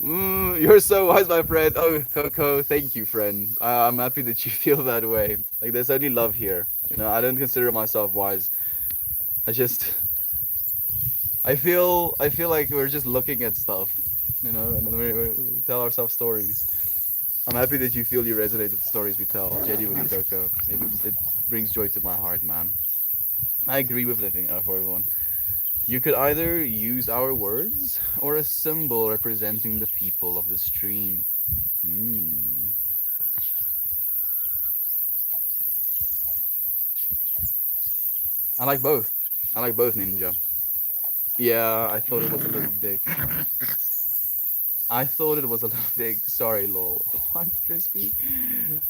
You're so wise, my friend. Oh, Coco, thank you, friend. I'm happy that you feel that way. Like, there's only love here. I don't consider myself wise. I just, I feel like we're just looking at stuff, and then we tell ourselves stories. I'm happy that you feel you resonate with the stories we tell. Genuinely, Coco. It brings joy to my heart, man. I agree with living for everyone. You could either use our words or a symbol representing the people of the stream. Hmm. I like both. I like both, Ninja. Yeah, I thought it was a little dick. I thought it was a little dick. Sorry, lol. What, Crispy?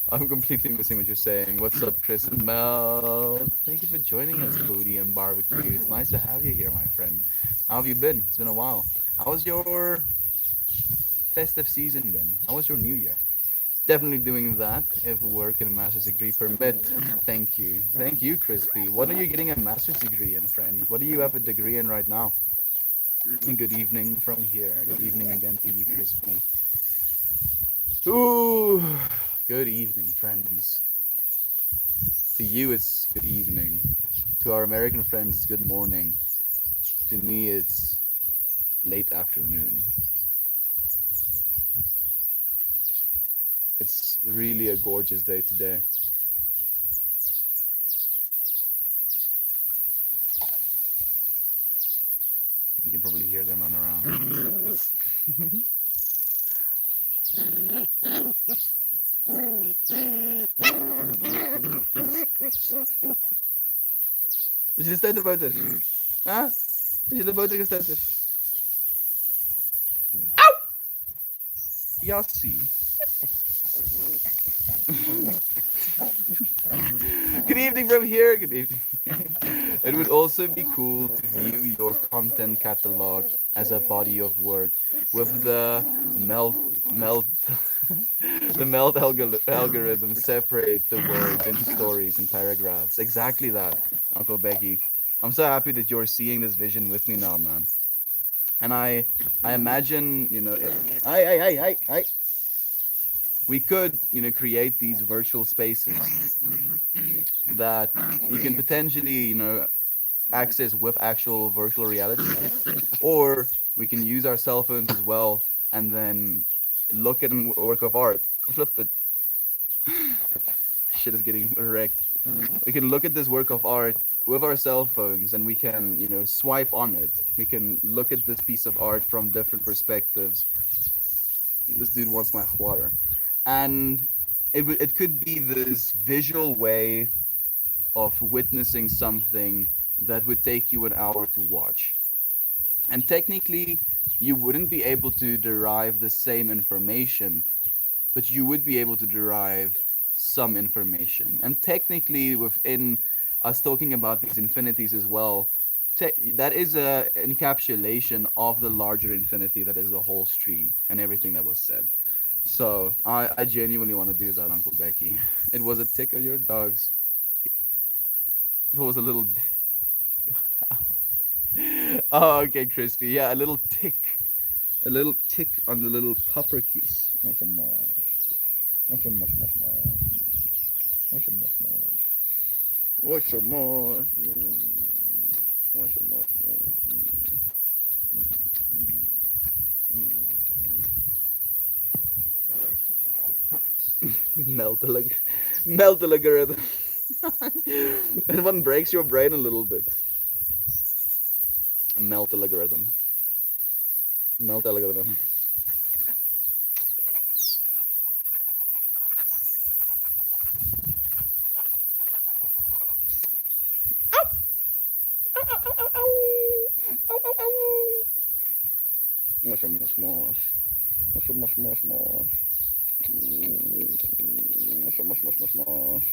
I'm completely missing what you're saying. What's up, Chris and Mel? Thank you for joining us, Booty and Barbecue. It's nice to have you here, my friend. How have you been? It's been a while. How's your festive season been? How was your New Year? Definitely doing that if work and a master's degree permit. Thank you. Thank you, Crispy. What are you getting a master's degree in, friend? What do you have a degree in right now? And good evening from here. Good evening again to you, Crispy. Ooh, good evening, friends. To you, it's good evening. To our American friends, it's good morning. To me, it's late afternoon. It's really a gorgeous day today. You can probably hear them run around. Moet je de stuiterbouter? Huh? Moet je de boter gestuiter? Jassie. Good evening from here. Good evening. It would also be cool to view your content catalog as a body of work with the melt the algorithm separate the words into stories and paragraphs. Exactly that, Uncle Becky. I'm so happy that you're seeing this vision with me now, man. And I imagine, I we could, create these virtual spaces that you can potentially, access with actual virtual reality, or we can use our cell phones as well, and then look at a work of art. Flip it. Shit is getting wrecked. We can look at this work of art with our cell phones, and we can, swipe on it. We can look at this piece of art from different perspectives. This dude wants my water. And it could be this visual way of witnessing something that would take you an hour to watch. And technically, you wouldn't be able to derive the same information, but you would be able to derive some information. And technically, within us talking about these infinities as well, that is a encapsulation of the larger infinity that is the whole stream and everything that was said. So I genuinely want to do that, Uncle Becky. It was a tick of your dog's. It was a little. Oh, okay, Crispy. Yeah, a little tick. A little tick on the little pupper keys. Awesome mosh. Awesome mosh mosh mosh. Awesome mosh mosh. Awesome mosh. Awesome mosh mosh. Melt the melt the algorithm. That one breaks your brain a little bit. Melt the algorithm. Melt the algorithm. Mush, mush, mush. Mush, mush, mush, mush. Mush, mush, mush, mush, mush.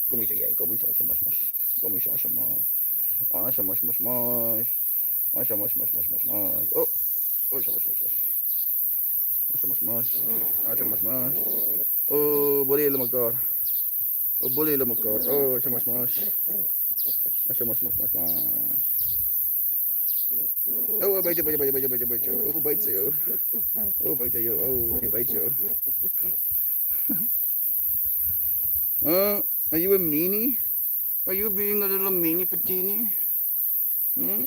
Go me, yeah, go me, mush, mush, mush. Go me, mush, mush. Mush, mush, mush, mush. Mush, mush, mush, mush, mush, mush. Oh, mush, mush, mush, mush. Mush, mush, mush. Mush, mush, mush. Oh, bully, my god. Oh, bully, my god. Oh, mush, mush, mush. Mush, mush, mush, mush, mush. Oh, bite you, bite you, bite you, bite you, bite you, bite you. Oh, bite you. Oh, bite you. Oh, he bite you. Are you a meanie? Are you being a little meanie patini? Hmm?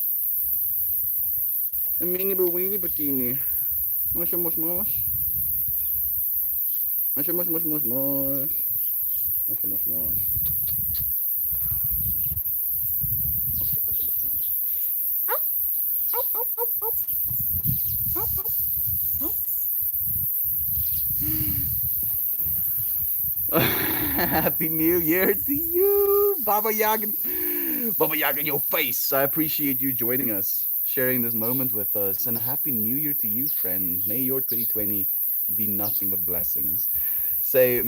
A meanie weenie patini. Mush, mush, mush. Mush, mush, mush, mush, mush. Mush, mush, mush. Happy New Year to you, Baba Yaga. Baba Yaga in your face. I appreciate you joining us, sharing this moment with us, and Happy New Year to you, friend. May your 2020 be nothing but blessings. Say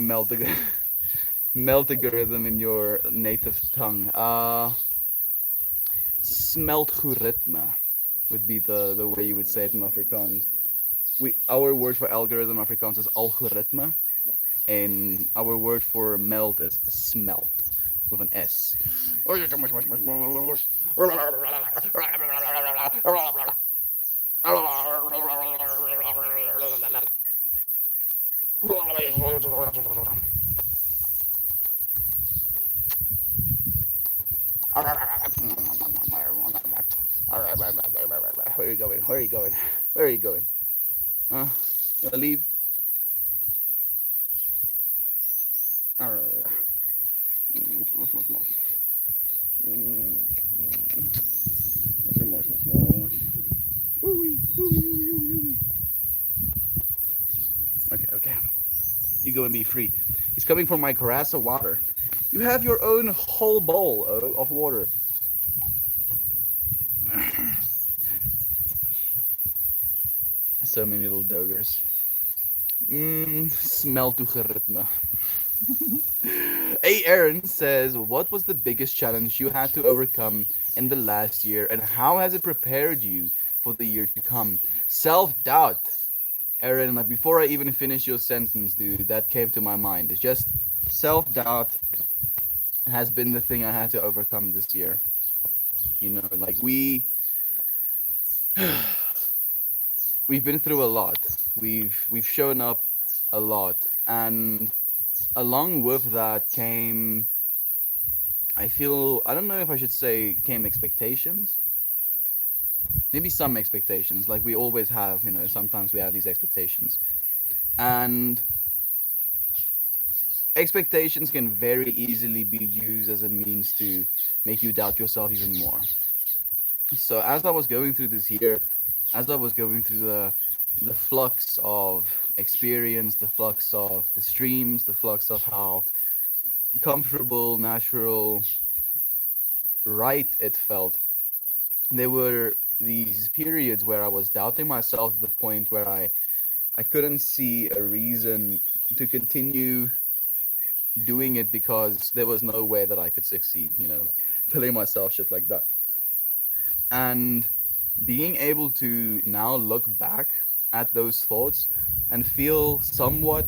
meltagorithm in your native tongue. Smeltgoritme would be the way you would say it in Afrikaans. Our word for algorithm in Afrikaans is algoritme, and our word for melt is smelt with an S. Where are you going? Where are you going? Where are you going? You wanna leave? Okay, okay. You go and be free. He's coming for my glass of water. You have your own whole bowl of water. So many little dogers. Smell to geritme. Hey, Aaron says, what was the biggest challenge you had to overcome in the last year, and how has it prepared you for the year to come? Self-doubt. Aaron, like before I even finish your sentence, dude, that came to my mind. It's just self-doubt has been the thing I had to overcome this year. You know, like we've been through a lot. We've shown up a lot, and along with that came, I don't know if I should say came expectations. Maybe some expectations, like we always have, sometimes we have these expectations. And expectations can very easily be used as a means to make you doubt yourself even more. So as I was going through this year, as I was going through the flux of experience, the flux of the streams, the flux of how comfortable, natural, right it felt, there were these periods where I was doubting myself to the point where I couldn't see a reason to continue doing it because there was no way that I could succeed, like telling myself shit like that. And being able to now look back at those thoughts and feel somewhat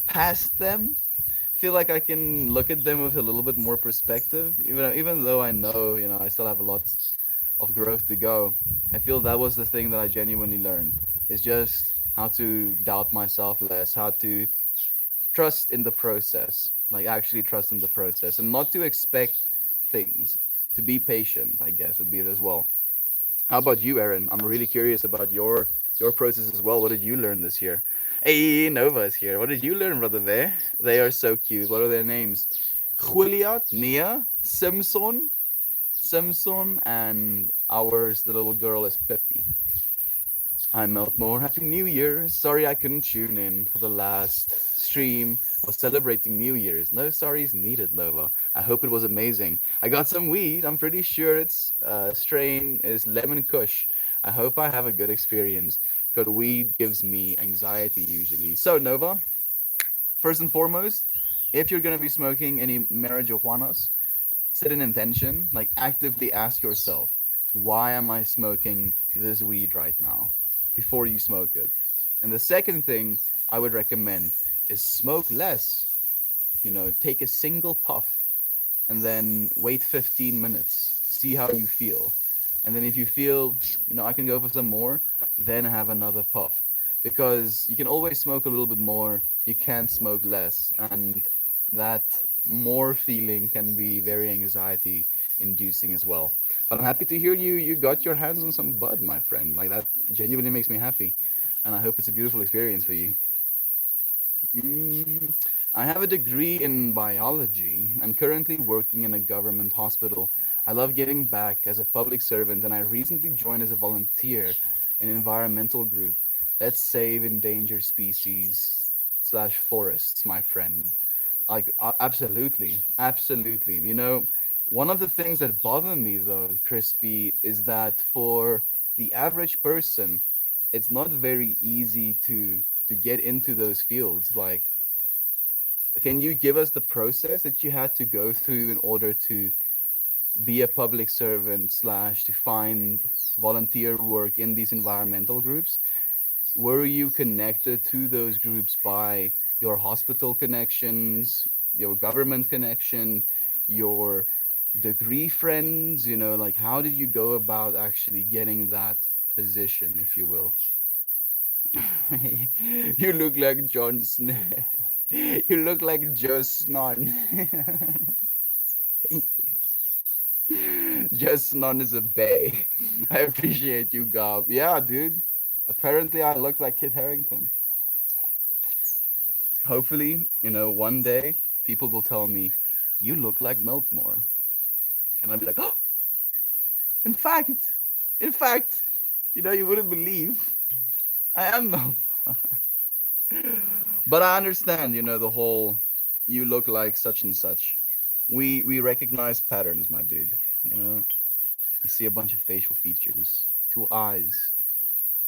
past them, feel like I can look at them with a little bit more perspective, even though I know, I still have a lot of growth to go. I feel that was the thing that I genuinely learned. Is just how to doubt myself less, how to trust in the process, like actually trust in the process, and not to expect things. To be patient, I guess, would be it as well. How about you, Aaron? I'm really curious about your process as well. What did you learn this year? Hey, Nova is here. What did you learn, brother? There, they are so cute. What are their names? Juliet, Nia, Simpson, and ours, the little girl, is Pippi. I'm Meltmore. Happy New Year. Sorry I couldn't tune in for the last stream. Was celebrating New Year's. No sorries needed, Nova. I hope it was amazing. I got some weed. I'm pretty sure its strain is lemon kush. I hope I have a good experience. Because weed gives me anxiety usually. So, Nova, first and foremost, if you're going to be smoking any marijuanas, set an intention, like actively ask yourself, why am I smoking this weed right now? Before you smoke it. And the second thing I would recommend is smoke less. Take a single puff and then wait 15 minutes. See how you feel. And then if you feel, I can go for some more, then have another puff. Because you can always smoke a little bit more, you can't smoke less. And that more feeling can be very anxiety inducing as well. But I'm happy to hear you got your hands on some bud, my friend. Like that genuinely makes me happy. And I hope it's a beautiful experience for you. Mm, I have a degree in biology. I'm currently working in a government hospital. I love giving back as a public servant, and I recently joined as a volunteer in an environmental group. Let's save endangered species slash forests, my friend. Like, absolutely, absolutely. One of the things that bother me though, Crispy, is that for the average person, it's not very easy to get into those fields. Like, can you give us the process that you had to go through in order to be a public servant slash to find volunteer work in these environmental groups? Were you connected to those groups by your hospital connections, your government connection, your degree friends? Like, how did you go about actually getting that position, if you will? You look like Jon Snow. You look like Joe Snon. Thank you. Joe Snon is a bay. I appreciate you, Gob. Yeah, dude. Apparently, I look like Kit Harington. Hopefully, one day people will tell me, you look like Meltmore. And I'll be like, oh, in fact, in fact, you wouldn't believe I am Meltmore. But I understand, the whole you look like such and such. We recognize patterns, my dude. You know, you see a bunch of facial features, two eyes,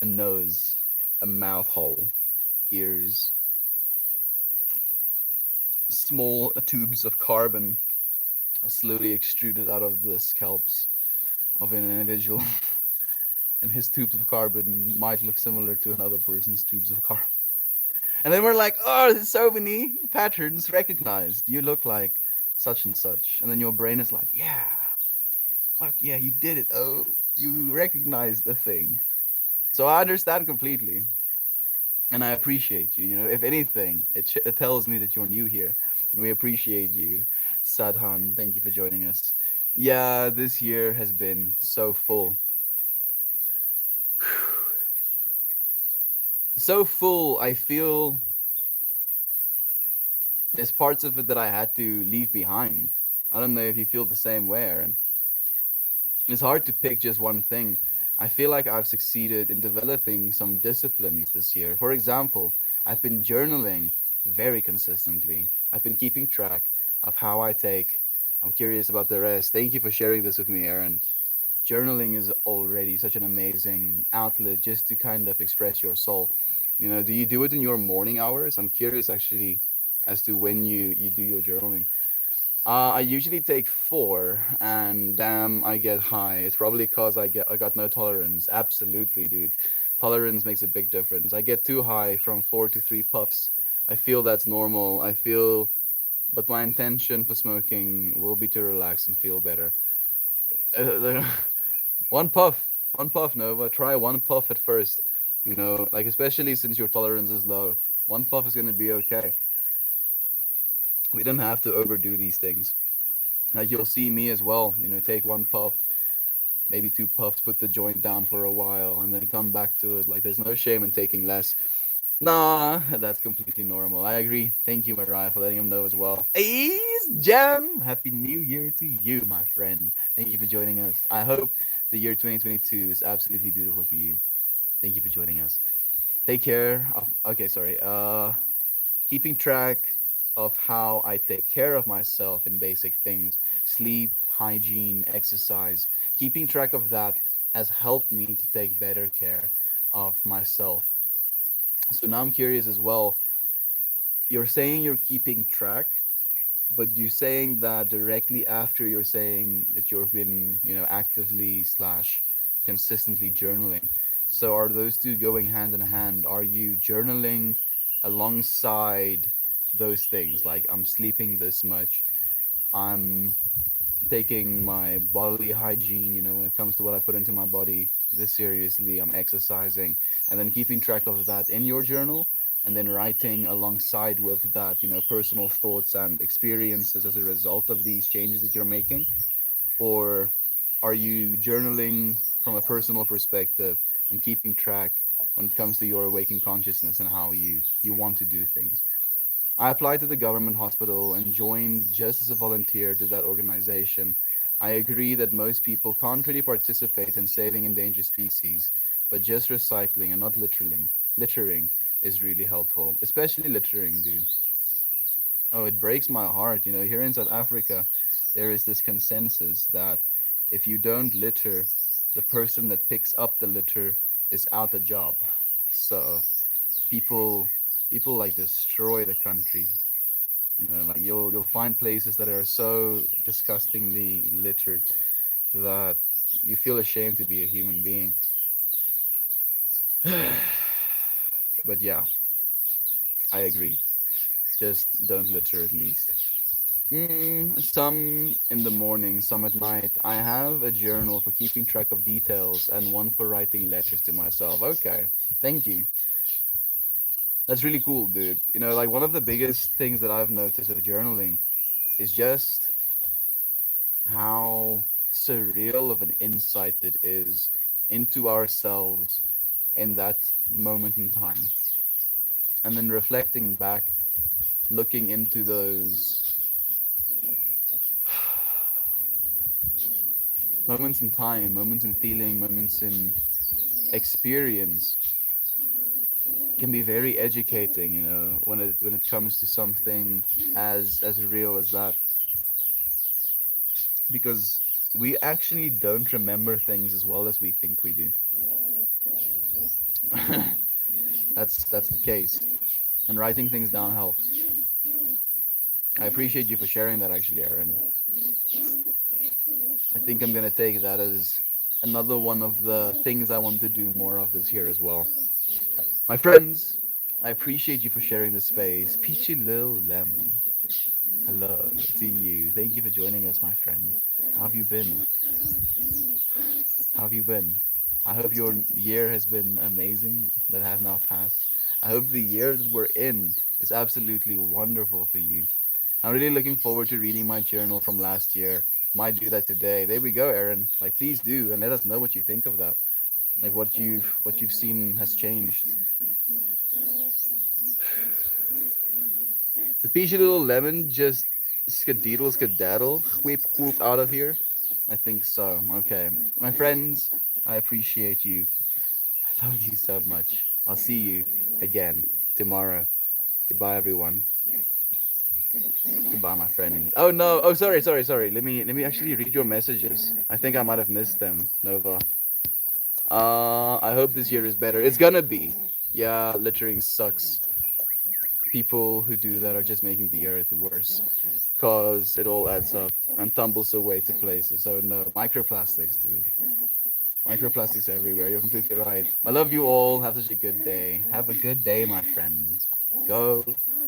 a nose, a mouth hole, ears, small tubes of carbon slowly extruded out of the scalps of an individual. And his tubes of carbon might look similar to another person's tubes of carbon. And then we're like, oh, there's so many patterns recognized. You look like such and such. And then your brain is like, yeah, fuck yeah, you did it. Oh, you recognized the thing. So I understand completely. And I appreciate you. If anything, it tells me that you're new here. And we appreciate you. Sadhan, thank you for joining us. Yeah, this year has been so full. So full, I feel there's parts of it that I had to leave behind. I don't know if you feel the same way, Aaron. It's hard to pick just one thing. I feel like I've succeeded in developing some disciplines this year. For example, I've been journaling very consistently. I've been keeping track of how I take. I'm curious about the rest. Thank you for sharing this with me, Aaron. Journaling is already such an amazing outlet just to kind of express your soul. Do you do it in your morning hours? I'm curious actually as to when you do your journaling. I usually take four, and damn, I get high. It's probably because I got no tolerance. Absolutely, dude. Tolerance makes a big difference. I get too high from 4 to 3 puffs. I feel that's normal. But my intention for smoking will be to relax and feel better. Uh, one puff, Nova. Try one puff at first. Like especially since your tolerance is low. One puff is gonna be okay. We don't have to overdo these things. Like you'll see me as well, take one puff, maybe 2 puffs, put the joint down for a while, and then come back to it. Like there's no shame in taking less. Nah, that's completely normal. I agree. Thank you, Mariah, for letting him know as well. Ace Jam! Happy New Year to you, my friend. Thank you for joining us. I hope the year 2022 is absolutely beautiful for you. Thank you for joining us. Take care of. Okay, sorry. Keeping track of how I take care of myself in basic things, sleep, hygiene, exercise. Keeping track of that has helped me to take better care of myself. So now I'm curious as well. You're saying you're keeping track, but you're saying that directly after you're saying that you've been, actively slash consistently journaling. So are those two going hand in hand? Are you journaling alongside those things? Like I'm sleeping this much, I'm taking my bodily hygiene, when it comes to what I put into my body this seriously, I'm exercising, and then keeping track of that in your journal, and then writing alongside with that, personal thoughts and experiences as a result of these changes that you're making? Or are you journaling from a personal perspective and keeping track when it comes to your waking consciousness and how you want to do things? I applied to the government hospital and joined just as a volunteer to that organization. I agree that most people can't really participate in saving endangered species, but just recycling and not littering is really helpful, especially littering, dude. Oh, it breaks my heart. Here in South Africa, there is this consensus that if you don't litter, the person that picks up the litter is out a job. So people people like destroy the country. Like you'll find places that are so disgustingly littered that you feel ashamed to be a human being. But yeah, I agree. Just don't litter at least. Some in the morning, some at night. I have a journal for keeping track of details and one for writing letters to myself. Okay, thank you. That's really cool, dude. Like one of the biggest things that I've noticed with journaling is just how surreal of an insight it is into ourselves in that moment in time. And then reflecting back, looking into those moments in time, moments in feeling, moments in experience can be very educating, when it comes to something as real as that, because we actually don't remember things as well as we think we do. That's the case, and writing things down helps. I appreciate you for sharing that, actually, Aaron. I think I'm gonna take that as another one of the things I want to do more of this year as well. My friends, I appreciate you for sharing the space. Peachy Lil Lemon, hello to you. Thank you for joining us, my friend. How have you been? How have you been? I hope your year has been amazing that has now passed. I hope the year that we're in is absolutely wonderful for you. I'm really looking forward to reading my journal from last year. Might do that today. There we go, Aaron. Like, please do, and let us know what you think of that. Like, what you've seen has changed. The peachy little lemon just skedaddle skedaddle whip whoop out of here. I think so. Okay, my friends, I appreciate you. I love you so much. I'll see you again tomorrow. Goodbye, everyone. Goodbye, my friend. Oh no. Oh, sorry, sorry, sorry. Let me actually read your messages. I think I might have missed them, Nova. I hope this year is better. It's gonna be. Yeah, littering sucks. People who do that are just making the earth worse, cause it all adds up and tumbles away to places. So no, microplastics, dude. Microplastics everywhere. You're completely right. I love you all. Have such a good day. Have a good day, my friends. Go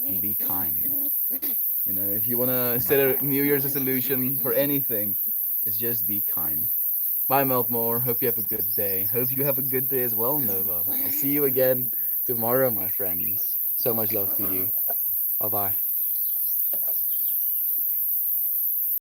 and be kind. If you want to set a New Year's resolution for anything, it's just be kind. Bye, Meltmore. Hope you have a good day. Hope you have a good day as well, Nova. I'll see you again tomorrow, my friends. So much love to you. Bye bye.